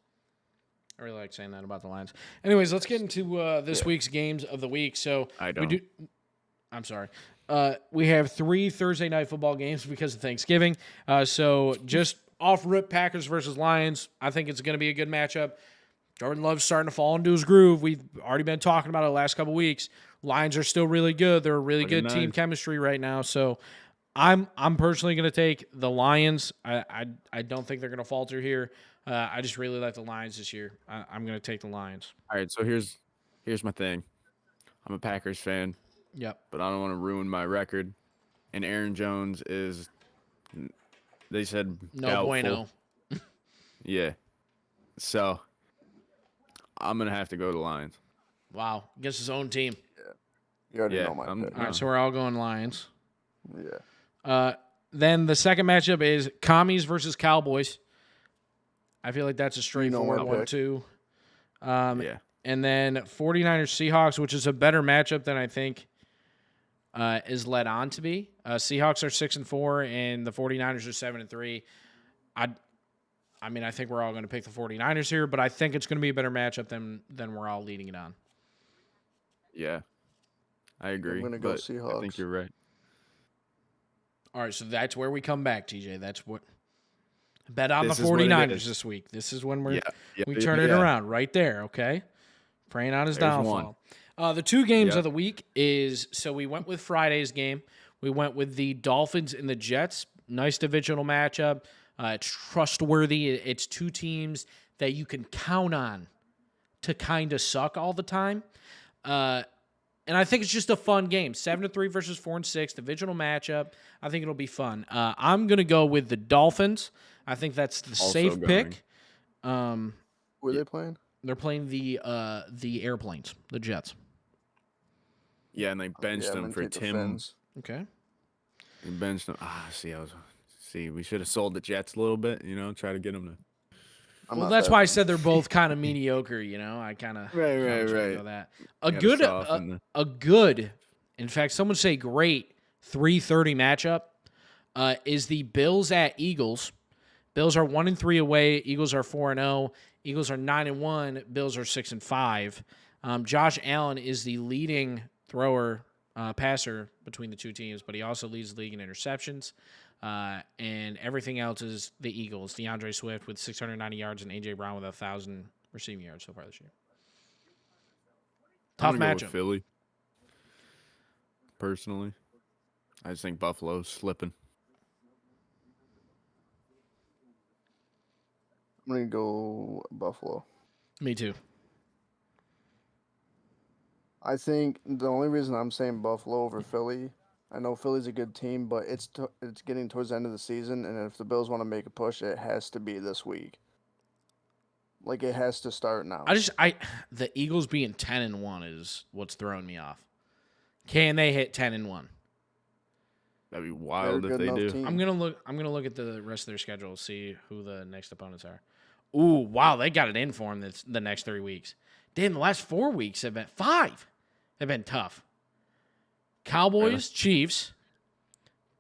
I really like saying that about the Lions. Anyways, let's get into this week's games of the week. So I'm sorry. We have 3 Thursday night football games because of Thanksgiving. So just off rip, Packers versus Lions. I think it's going to be a good matchup. Jordan Love's starting to fall into his groove. We've already been talking about it the last couple weeks. Lions are still really good. They're a really good team chemistry right now. So I'm personally going to take the Lions. I don't think they're going to falter here. I just really like the Lions this year. I'm going to take the Lions. All right, so here's my thing. I'm a Packers fan. Yep. But I don't want to ruin my record. And Aaron Jones is, they said, no doubtful. Bueno. Yeah. So I'm going to have to go to Lions. Wow. Against his own team. Yeah. You already know my pick. All right, so we're all going Lions. Yeah. Then the second matchup is Commies versus Cowboys. I feel like that's a straightforward 1-2. Yeah. And then 49ers Seahawks, which is a better matchup than I think is led on to be. Seahawks are 6-4, and the 49ers are 7-3. I mean, I think we're all going to pick the 49ers here, but I think it's going to be a better matchup than we're all leading it on. Yeah, I agree. I'm going to go Seahawks. I think you're right. All right, so that's where we come back, TJ. That's what. Bet on the 49ers this week. This is when we turn it around right there, okay? Praying on his downfall. The 2 games of the week is, so we went with Friday's game. We went with the Dolphins and the Jets. Nice divisional matchup. It's trustworthy. It's 2 teams that you can count on to kind of suck all the time. And I think it's just a fun game. 7-3 versus 4-6, divisional matchup. I think it'll be fun. I'm going to go with the Dolphins. I think that's the safe pick. Who are they playing? They're playing the airplanes, the Jets. Yeah, and they benched them for Tim. Okay. They benched them. We should have sold the Jets a little bit, try to get them to. Well, that's why I said they're both kind of mediocre, I kind of right. know that. A good, in fact, some would say great 3:30 matchup is the Bills at Eagles. Bills are 1-3 away. Eagles are 4-0. Eagles are 9-1. Bills are 6-5. Josh Allen is the leading passer between the 2 teams, but he also leads the league in interceptions. And everything else is the Eagles. DeAndre Swift with 690 yards and A.J. Brown with 1,000 receiving yards so far this year. Tough matchup. With Philly. Personally, I just think Buffalo's slipping. I'm going to go Buffalo. Me too. I think the only reason I'm saying Buffalo over Philly, I know Philly's a good team, but it's getting towards the end of the season, and if the Bills want to make a push, it has to be this week. Like it has to start now. The Eagles being 10-1 is what's throwing me off. Can they hit 10-1? That'd be wild if they do. Team. I'm gonna look at the rest of their schedule, see who the next opponents are. Ooh, wow, they got it in for them the next 3 weeks. Damn, the last 4 weeks have been tough. Cowboys, Chiefs,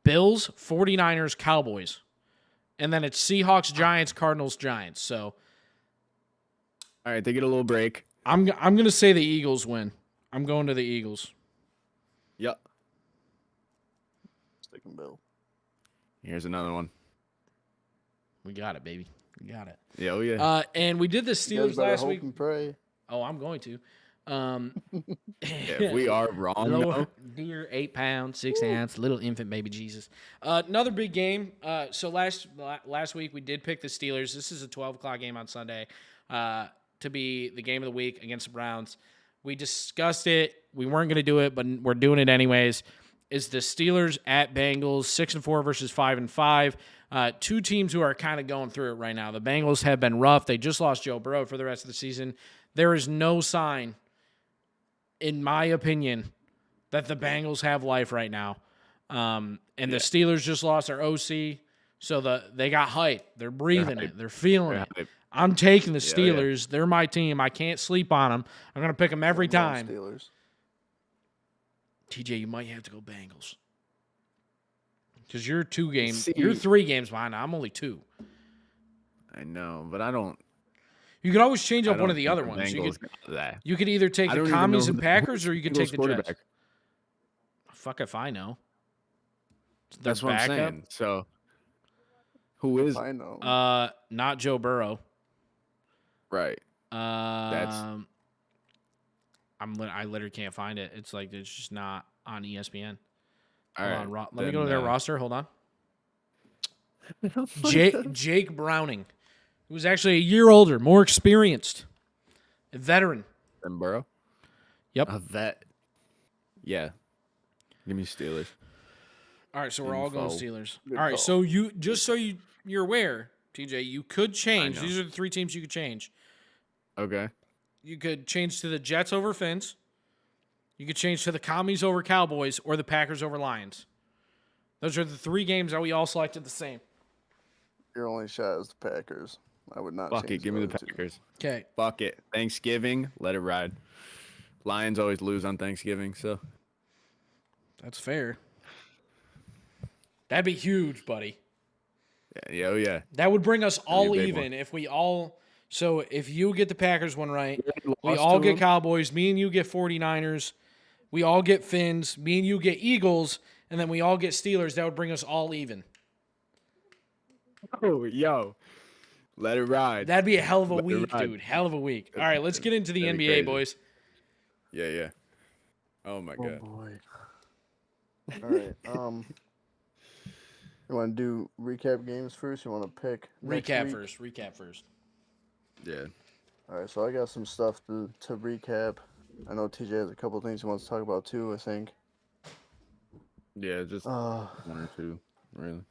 Bills, 49ers, Cowboys. And then it's Seahawks, Giants, Cardinals, Giants. So all right, they get a little break. I'm gonna say the Eagles win. I'm going to the Eagles. Yep. Sticking Bill. Here's another one. We got it, baby. We got it. Yeah, oh yeah. And we did the Steelers last week. And pray. Oh, I'm going to. Yeah, if we are wrong, though. Dear 8 pounds, 6 ounce, little infant baby Jesus. Another big game. So last week we did pick the Steelers. This is a 12:00 game on Sunday to be the game of the week against the Browns. We discussed it. We weren't going to do it, but we're doing it anyways. Is the Steelers at Bengals, 6-4 versus 5-5. Two teams who are kind of going through it right now. The Bengals have been rough. They just lost Joe Burrow for the rest of the season. There is no sign, in my opinion, that the Bengals have life right now. The Steelers just lost their OC, so they got hype. They're breathing it. They're feeling it. Hype. I'm taking the Steelers. Yeah. They're my team. I can't sleep on them. I'm going to pick them every time. Steelers. TJ, you might have to go Bengals. Because you're 2 games. You're 3 games behind. I'm only 2. I know, but I don't. You could always change up one of the other ones. You could either take the Commies and Packers, or you could take the Jets. Fuck if I know. That's what I'm saying. So, who is? I know. Not Joe Burrow. Right. I literally can't find it. It's just not on ESPN. Let me go to their roster. Hold on. Jake Browning, who was actually a year older, more experienced, a veteran. Than Burrow? Yep. A vet. Yeah. Give me Steelers. All right, so we're all going Steelers. All right, so you're aware, TJ, you could change. These are the 3 teams you could change. Okay. You could change to the Jets over Finns. You could change to the Commies over Cowboys or the Packers over Lions. Those are the 3 games that we all selected the same. Your only shot is the Packers. I would not. Fuck it. Give me the Packers. Okay. Fuck it. Thanksgiving, let it ride. Lions always lose on Thanksgiving, so. That's fair. That'd be huge, buddy. Yeah, oh yeah. That would bring us all even if we all. So if you get the Packers one right, we all get Cowboys. Me and you get 49ers. We all get Finns. Me and you get Eagles. And then we all get Steelers. That would bring us all even. Oh, yo. Let it ride. That'd be a hell of a week, dude. Hell of a week. All right, let's get into the NBA, boys. Yeah. Oh, my God. Boy. All right. You want to do recap games first? You want to pick recap first. Yeah. All right, so I got some stuff to recap. I know TJ has a couple things he wants to talk about too, I think. Yeah, just 1 or 2, really.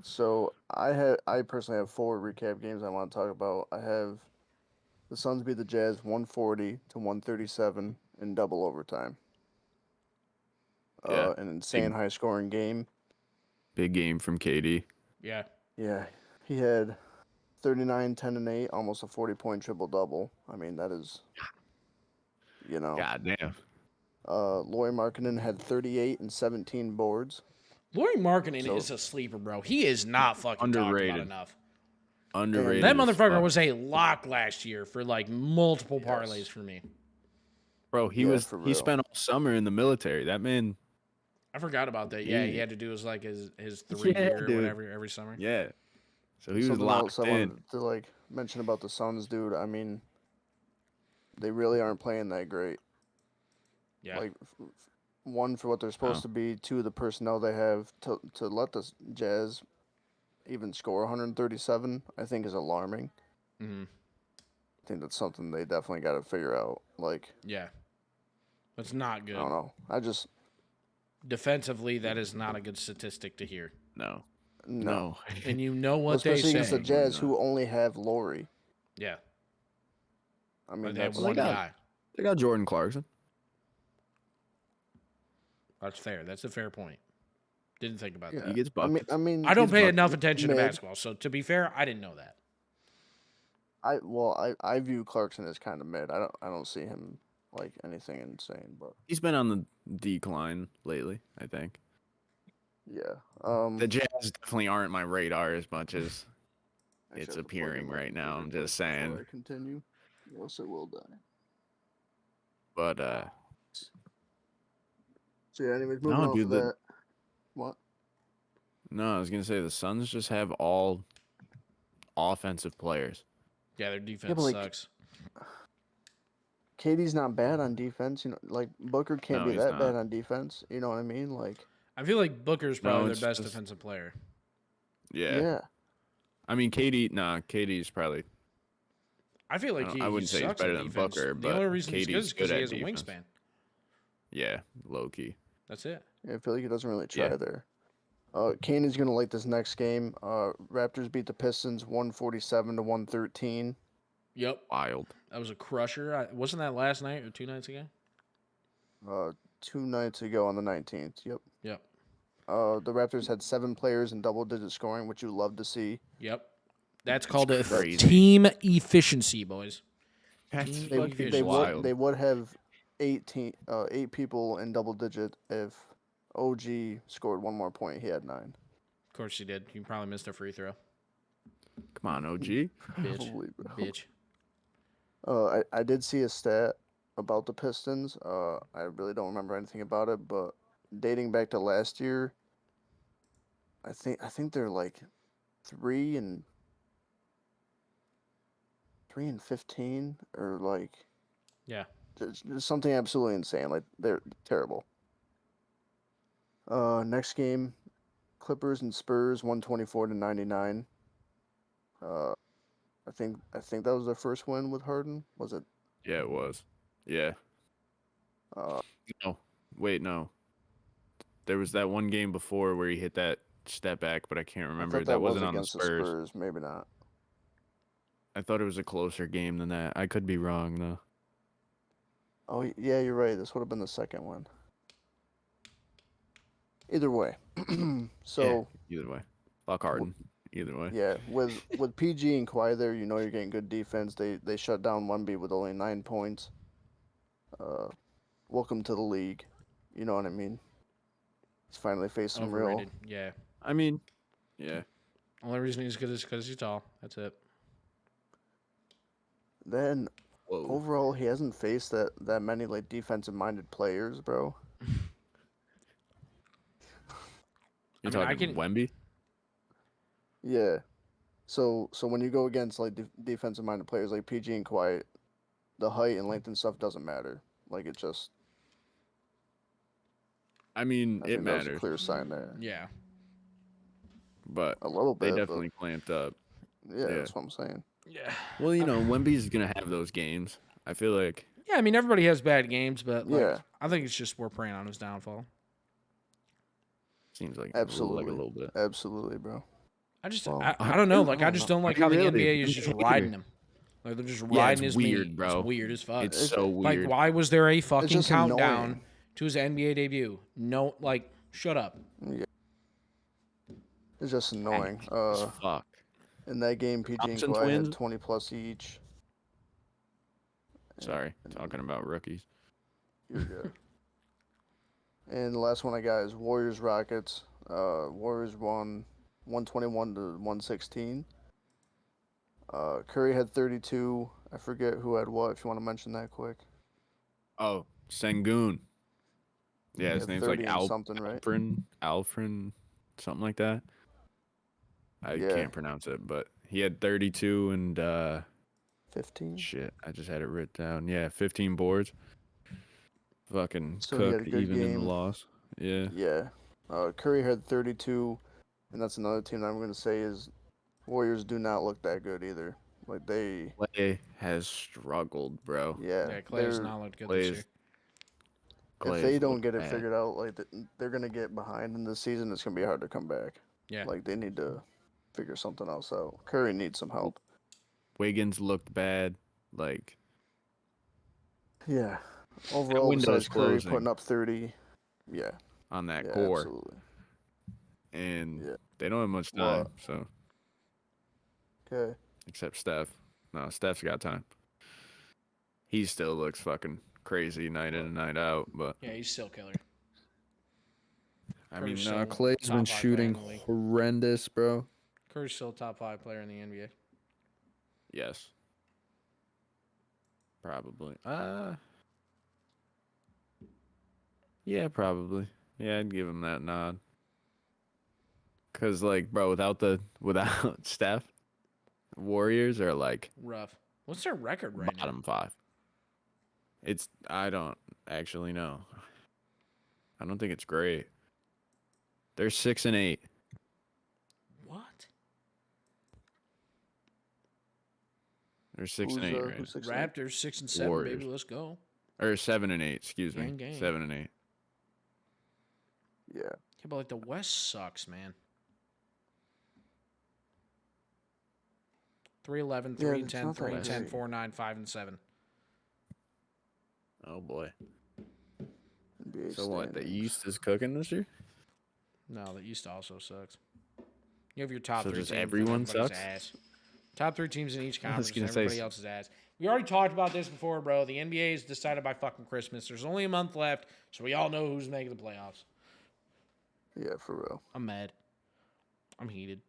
So I personally have 4 recap games I want to talk about. I have the Suns beat the Jazz 140-137 in double overtime. Yeah. An insane high scoring game. Big game from KD. Yeah. Yeah. He had 39, 10, and 8, almost a 40-point triple-double. I mean, that is, God damn. Lauri Markkanen had 38 and 17 boards. Lauri Markkanen is a sleeper, bro. He is not fucking underrated. talked about enough. Underrated. That motherfucker was a lock last year for multiple parlays for me. Bro, he spent all summer in the military. That man. I forgot about that. Yeah, he had to do his 3-year or whatever every summer. Yeah. So he was locked in. I wanted to mention about the Suns, dude. I mean, they really aren't playing that great. Yeah. 1, for what they're supposed to be. 2, the personnel they have to let the Jazz even score 137, I think is alarming. Mm-hmm. I think that's something they definitely got to figure out. Yeah. That's not good. I don't know. Defensively, that is not a good statistic to hear. No. And you know what they say. Especially against the Jazz, who only have Lauri. Yeah. I mean, They have that's one guy. They got Jordan Clarkson. That's fair. That's a fair point. Didn't think about yeah. that. He gets I buckets. mean, I don't He's pay bucket. enough attention to Mid. basketball, so to be fair, I didn't know that. I view Clarkson as kind of mid. I don't see him like anything insane, but He's been on the decline lately, I think. yeah. The Jazz definitely aren't my radar as much as Actually, it's I have to plug in appearing my right now. computer I'm quick just before saying. I continue. Or else it will die. But So yeah. Anyways, moving no, off dude. of that. What? No, I was gonna say the Suns just have all offensive players. Yeah, their defense but, like, sucks. KD's not bad on defense. You know, like Booker can't No, be he's that not. bad on defense. You know what I mean? Like, I feel like Booker's probably their it's best just- defensive player. Yeah. yeah. I mean, KD's probably. I feel like I wouldn't he say he's sucks better at than defense. Booker, The but only reason he's good KD's is because good he at has a defense. wingspan. Yeah, low key. That's it. Yeah, I feel like he doesn't really try Yeah. there. Kane is gonna like this next game. Raptors beat the Pistons 147 to 113. Yep. Wild. That was a crusher. Wasn't that last night or 2 nights ago? 2 nights ago on the 19th. Yep. Yep. The Raptors had 7 players in double-digit scoring, which you love to see. Yep. That's called a crazy. team efficiency, boys. That's Team They, efficiency. they wild. would they would have 8 people in double-digit if OG scored 1 more point. He had 9. Of course he did. You probably missed a free throw. Come on, OG. Bitch. Probably, bro. Bitch. I did see a stat about the Pistons. I really don't remember anything about it, but dating back to last year, I think they're like 3-15 or like Yeah. just something absolutely insane. Like they're terrible. Next game, Clippers and Spurs 124 to 99. I think that was their first win with Harden. Was it? Yeah, it was. Yeah. No. Wait, no. There was that one game before where he hit that step back, but I can't I remember. thought That was wasn't on the against Spurs. Maybe not. I thought it was a closer game than that. I could be wrong though. Oh yeah, you're right. This would have been the second one. Either way, so Yeah, either way. Fuck Harden. Either way. yeah, with PG and Kawhi there, you know you're getting good defense. They shut down Wemby with only 9 points. Welcome to the league. You know what I mean? He's finally faced some real. Overrated. Yeah. I mean, yeah. Only reason he's good is because he's tall. That's it. Then Whoa. overall, he hasn't faced that many like defensive minded players, bro. You're I talking can- Wemby? Yeah. So when you go against like defensive minded players like PG and Kawhi, the height and length and stuff doesn't matter. Like it just. I mean, I it think that was a matters, clear sign there. Yeah. but A little they bit. definitely clamped up. But, yeah, that's what I'm saying. Yeah. Well, you know, Wemby's gonna have those games. I feel like. Yeah, I mean, everybody has bad games, but like, Yeah. I think it's just we're preying on his downfall. Seems like Absolutely. like a little bit. Absolutely, bro. I just, Well, I don't know. Like, I just don't like how the Really? NBA is just riding him. Like, they're just Yeah, riding it's his weird, meat. bro. It's weird as fuck. It's so like, weird. why was there a fucking just countdown annoying. to his NBA debut? No, like, shut up. Yeah. It's just annoying. As fuck. In that game, PG and Thompson Kawhi twins? had 20 plus each. Sorry, talking about rookies. You're good. And the last one I got is Warriors Rockets. Warriors won 121 to 116. Curry had 32. I forget who had what. If you want to mention that quick. Oh, Sengun. Yeah, his Yeah, name's 30 like and something, right? Alfred, something like that. I Yeah. can't pronounce it, but he had 32 and 15. shit. I just had it written down. Yeah, 15 boards. Fucking So he had a cooked good even in the game. loss. Yeah. Yeah. Curry had 32, and that's another team that I'm going to say is Warriors do not look that good either. Like they, Clay has struggled, bro. yeah. Yeah, Clay has they're- not looked good Clay's- this year. If Clay's they don't looked get it bad. figured out, like they're gonna get behind in this season. It's gonna be hard to come back. Yeah. Like they need to figure something else out. Curry needs some help. Wiggins looked bad. Like Yeah. Overall, window's besides Curry closing. putting up 30. Yeah. On that Yeah, core. absolutely. And Yeah. they don't have much time, so. Okay. Except Steph. No, Steph's got time. He still looks fucking crazy night in and night out, but. Yeah, he's still killer. I mean, Curry's still Clay's top been 5 player shooting in the league. horrendous, bro. Curry's still a top 5 player in the NBA. Yes. Probably. Yeah, probably. Yeah, I'd give him that nod. Cause like, bro, without Steph, Warriors are like Rough. What's their record right now? bottom 5. I don't actually know. I don't think it's great. They're 6-8. What? They're 6-8 right Who's now. 6-8? Raptors 6 and 7, Warriors. baby. Let's go. Or 7-8, excuse me. Gang. 7-8. Yeah. Yeah, but like the West sucks, man. 3-11, Yeah, 3-10, it's not that 3-10, great. 4-9, 5-7. Oh boy. NBA So what? The standings. East is cooking this year? No, the East also sucks. You have your top So 3 just teams. everyone and everybody's sucks? ass. Top 3 teams in each I was conference. gonna And say everybody else's ass. We already talked about this before, bro. The NBA is decided by fucking Christmas. There's only a month left, so we all know who's making the playoffs. Yeah, for real. I'm mad. I'm heated.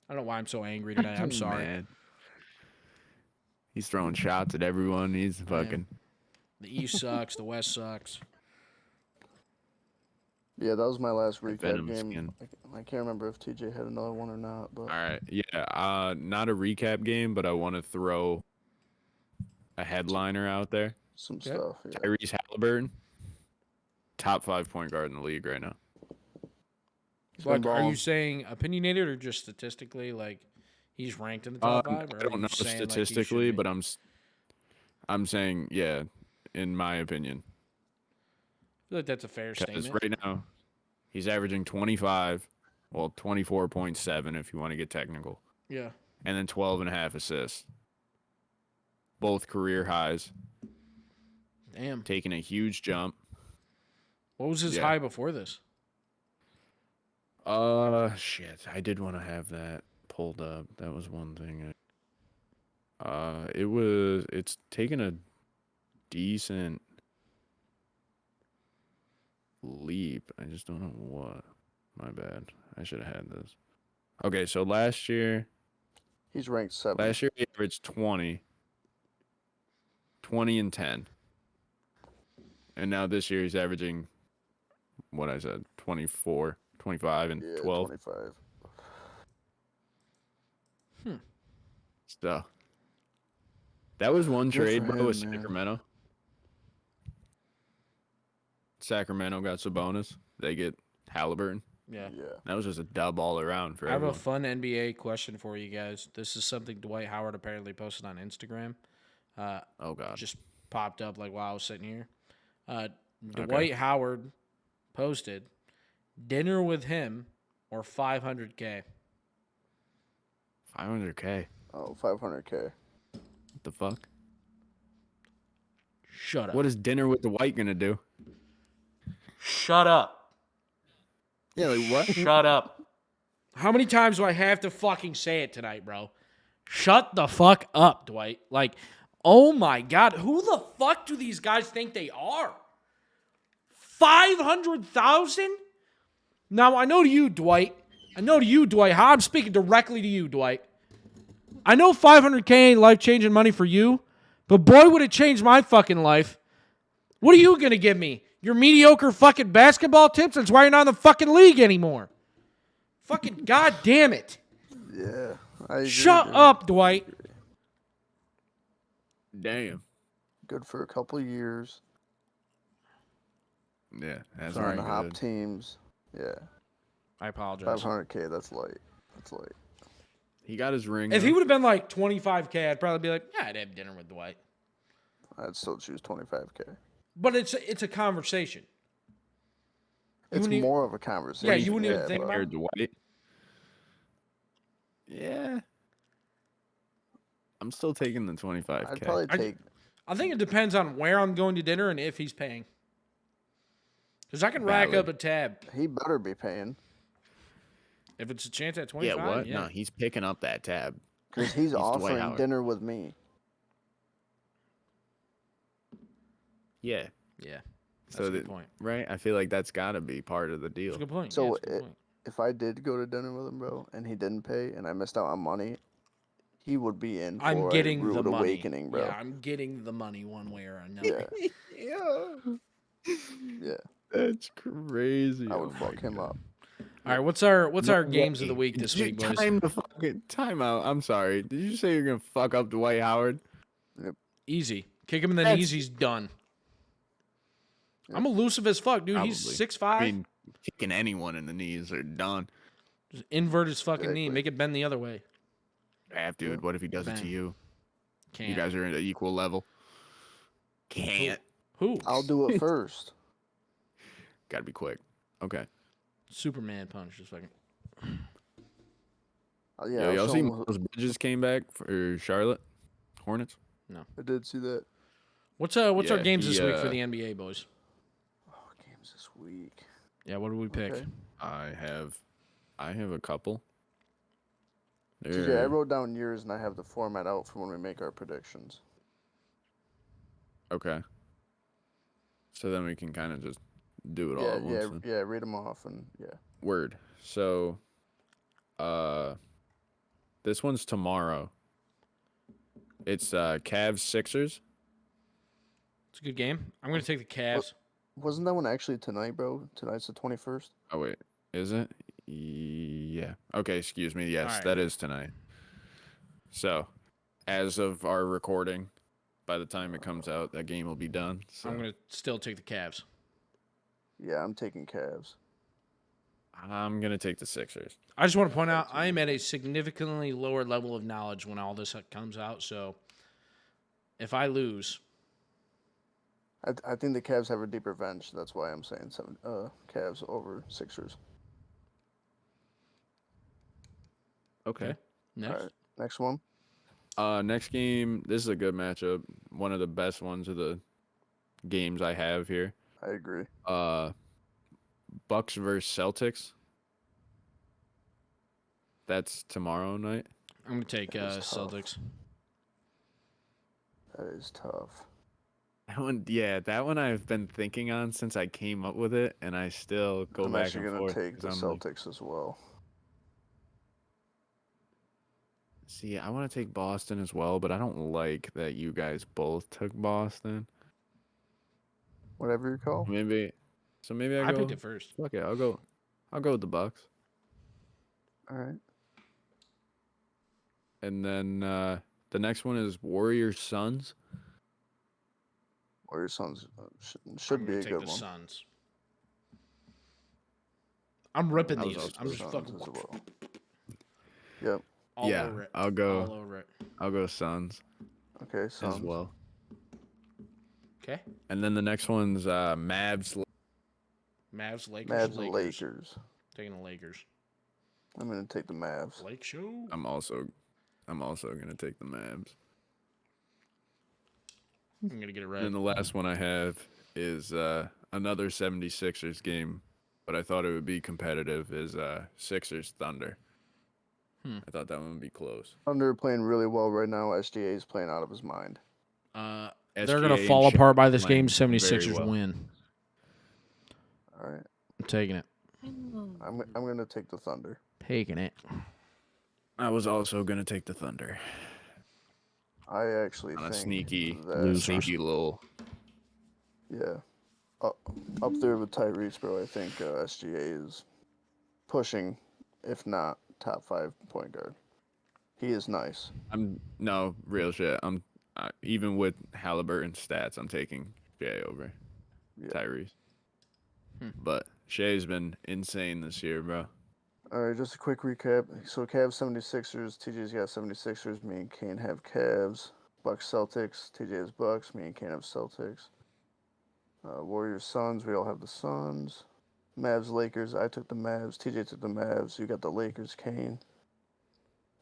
I don't know why I'm so angry today. I'm sorry. Man. He's throwing shots at everyone. He's fucking. The East sucks. The West sucks. Yeah, that was my last recap Venom game. skin. I can't remember if TJ had another one or not, but All right. Yeah. Not a recap game, but I want to throw a headliner out there. some stuff. Yeah. Tyrese Halliburton, top 5 point guard in the league right now. He's been Like, are you balling. saying opinionated or just statistically? Like, he's ranked in the top 5? Or I are don't you know saying, like, he should statistically, be? but I'm saying in my opinion. I feel like that's a fair Because statement. right now, he's averaging 25, well, 24.7 if you want to get technical, Yeah. and then 12.5 assists. Both career highs, Damn. taking a huge jump. What was his Yeah. high before this? Shit, I did want to have that pulled up. That was one thing. It's taken a decent leap. I just don't know what. My bad. I should have had this. Okay, so last year He's ranked 7. he averaged 20 and 10. And now this year he's averaging what I said, 24, 25 and Yeah, 12. 25. So that was one Good trade, for bro, with him, man. Sacramento. Sacramento got Sabonis. They get Halliburton. Yeah. Yeah. That was just a dub all around for I have a everyone. fun NBA question for you guys. This is something Dwight Howard apparently posted on Instagram. Oh God. Just popped up like while I was sitting here. Dwight Howard posted dinner with him or 500K. 500K. Oh, 500K. What the fuck? Shut up. What is dinner with the white gonna do? Shut up. Yeah, like what? Shut up. How many times do I have to fucking say it tonight, bro? Shut the fuck up, Dwight. Like, oh my God. Who the fuck do these guys think they are? 500,000? Now, I know to you, Dwight. How I'm speaking directly to you, Dwight. I know 500K ain't life-changing money for you, but boy, would it change my fucking life. What are you going to give me? Your mediocre fucking basketball tips? That's why you're not in the fucking league anymore. Fucking goddamn it. Yeah. I agree, Shut dude. up, Dwight. Damn. Good for a couple of years. Yeah, that's On not the top good. teams. Yeah. I apologize. 500K, that's light. That's light. He got his ring. If though. he would have been like 25K, I'd probably be like, yeah, I'd have dinner with Dwight. I'd still choose 25K. But it's a conversation. It's wouldn't even- more of a conversation. Yeah, you wouldn't even think but- about Compared to White. Yeah. I'm still taking the 25K. I'd probably take. I think it depends on where I'm going to dinner and if he's paying. Because I can rack up Valid. a tab. He better be paying If it's a chance at Yeah, 25, what? yeah. No, he's picking up that tab. because he's Dwight offering Howard. dinner with me. Yeah. Yeah. That's So a good point. right? I feel like that's got to be part of the That's deal. a good point. So yeah, that's a good point. if I did go to dinner with him, bro, and he didn't pay, and I missed out on money, he would be in for I'm a getting the rude money. awakening, bro. Yeah, I'm getting the money one way or another. Yeah, yeah. That's crazy. I would fuck him up. All right, what's our games of the week this week, boys? Time out. I'm sorry. Did you say you're gonna fuck up Dwight Howard? Easy. Kick him in the That's- knees, he's done. I'm elusive as fuck, dude. He's Probably. 6'5". I mean, kicking anyone in the knees are done. Just invert his fucking knee, Exactly. make it bend the other way. Dude. What if he does it to Bang. you? Can't. You guys are at an equal level. Can't. Who? I'll do it first. Gotta be quick. Okay. Superman punch. Just fucking. Yeah, Yo, I'll y'all show see him Miles Bridges came back for Charlotte Hornets? I did see that. What's our Yeah, games this he, week for the NBA, boys? Oh, games this week. Yeah, what do we pick? Okay. I have a couple. TJ, I They're- wrote down yours, and I have the format out for when we make our predictions. Okay. So then we can kind of just do it all Yeah, at once. then. yeah. Read them off, and yeah. Word. So, this one's tomorrow. It's Cavs Sixers. It's a good game. I'm gonna take the Cavs. Wasn't that one actually tonight, bro? Tonight's the 21st. Oh wait, is it? Yeah. Okay, excuse me. Yes, Alright. that is tonight. So, as of our recording, by the time it comes out, that game will be done. So I'm gonna still take the Cavs. Yeah, I'm taking Cavs. I'm gonna take the Sixers. I just want to point out I am at a significantly lower level of knowledge when all this comes out. So if I lose, I think the Cavs have a deeper bench. That's why I'm saying Cavs over Sixers. Okay. next. All right, next one. Next game. This is a good matchup. One of the best ones of the games I have here. I agree. Bucks versus Celtics. That's tomorrow night. I'm gonna take That is tough. Celtics. That is tough. That one, yeah, that one I've been thinking on since I came up with it, and I still go I'm back actually and gonna forth. take the 'Cause I'm like, Celtics as well. see, I want to take Boston as well, but I don't like that you guys both took Boston. Whatever you call. Maybe I I go. picked it first. Fuck it, I'll go with the Bucks, All right. and then the next one is Warriors Suns. Warriors Suns should I'm be gonna a take good the one. Suns. I'm ripping I was these. also I'm just Suns fucking as well. Yep. all Yeah, over it. I'll go. All over it. I'll go Suns Okay, Suns. as well. Okay. And then the next one's Mavs. Mavs, Lakers, Mavs, Lakers. Lakers. Taking the Lakers. I'm gonna take the Mavs. Lake Show. I'm also gonna take the Mavs. I'm gonna get it right. And the last one I have is another 76ers game, but I thought it would be competitive, is Sixers Thunder. I thought that one would be close. Thunder playing really well right now. SGA is playing out of his mind. They're gonna SGA fall and apart by this playing game. very 76ers well. win. All right. I'm taking it. I'm gonna take the Thunder. Taking it. I was also gonna take the Thunder I actually on a think sneaky that little. yeah, up there with Tyrese, bro. I think SGA is pushing, if not top 5 point guard. He is nice. No real shit. Even with Halliburton's stats, I'm taking Shea over Yeah. Tyrese. But Shea's been insane this year, bro. All right, just a quick recap. So Cavs 76ers, TJ's got 76ers, me and Kane have Cavs. Bucks Celtics, TJ has Bucks, me and Kane have Celtics. Warriors Suns, we all have the Suns. Mavs Lakers, I took the Mavs, TJ took the Mavs, you got the Lakers, Kane.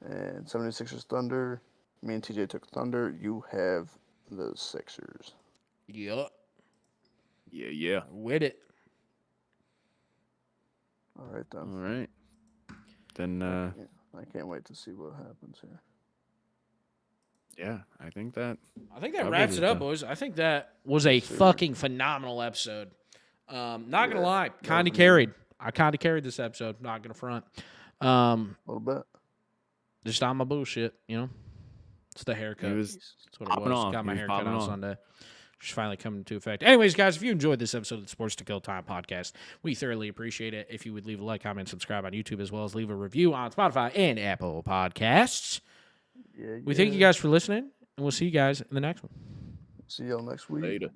And 76ers Thunder, me and TJ took Thunder, you have the Sixers. Yup. Yeah. With it. All right, then. All right. Then, I can't wait to see what happens here. yeah, I think that That I'll wraps give it it up, to- boys. I think that was a fucking phenomenal episode. Not going to lie. Kind of was carried. I kind of carried this episode. Not going to front. A little bit. Just on my bullshit, you know? It's the haircut. He was That's what it popping was. off. Got my He was hair cut popping on off. Sunday. Just finally coming into effect. Anyways, guys, if you enjoyed this episode of the Sports to Kill Time podcast, we thoroughly appreciate it if you would leave a like, comment, subscribe on YouTube, as well as leave a review on Spotify and Apple Podcasts. Yeah, We thank you guys for listening, and we'll see you guys in the next one. See y'all next week. later.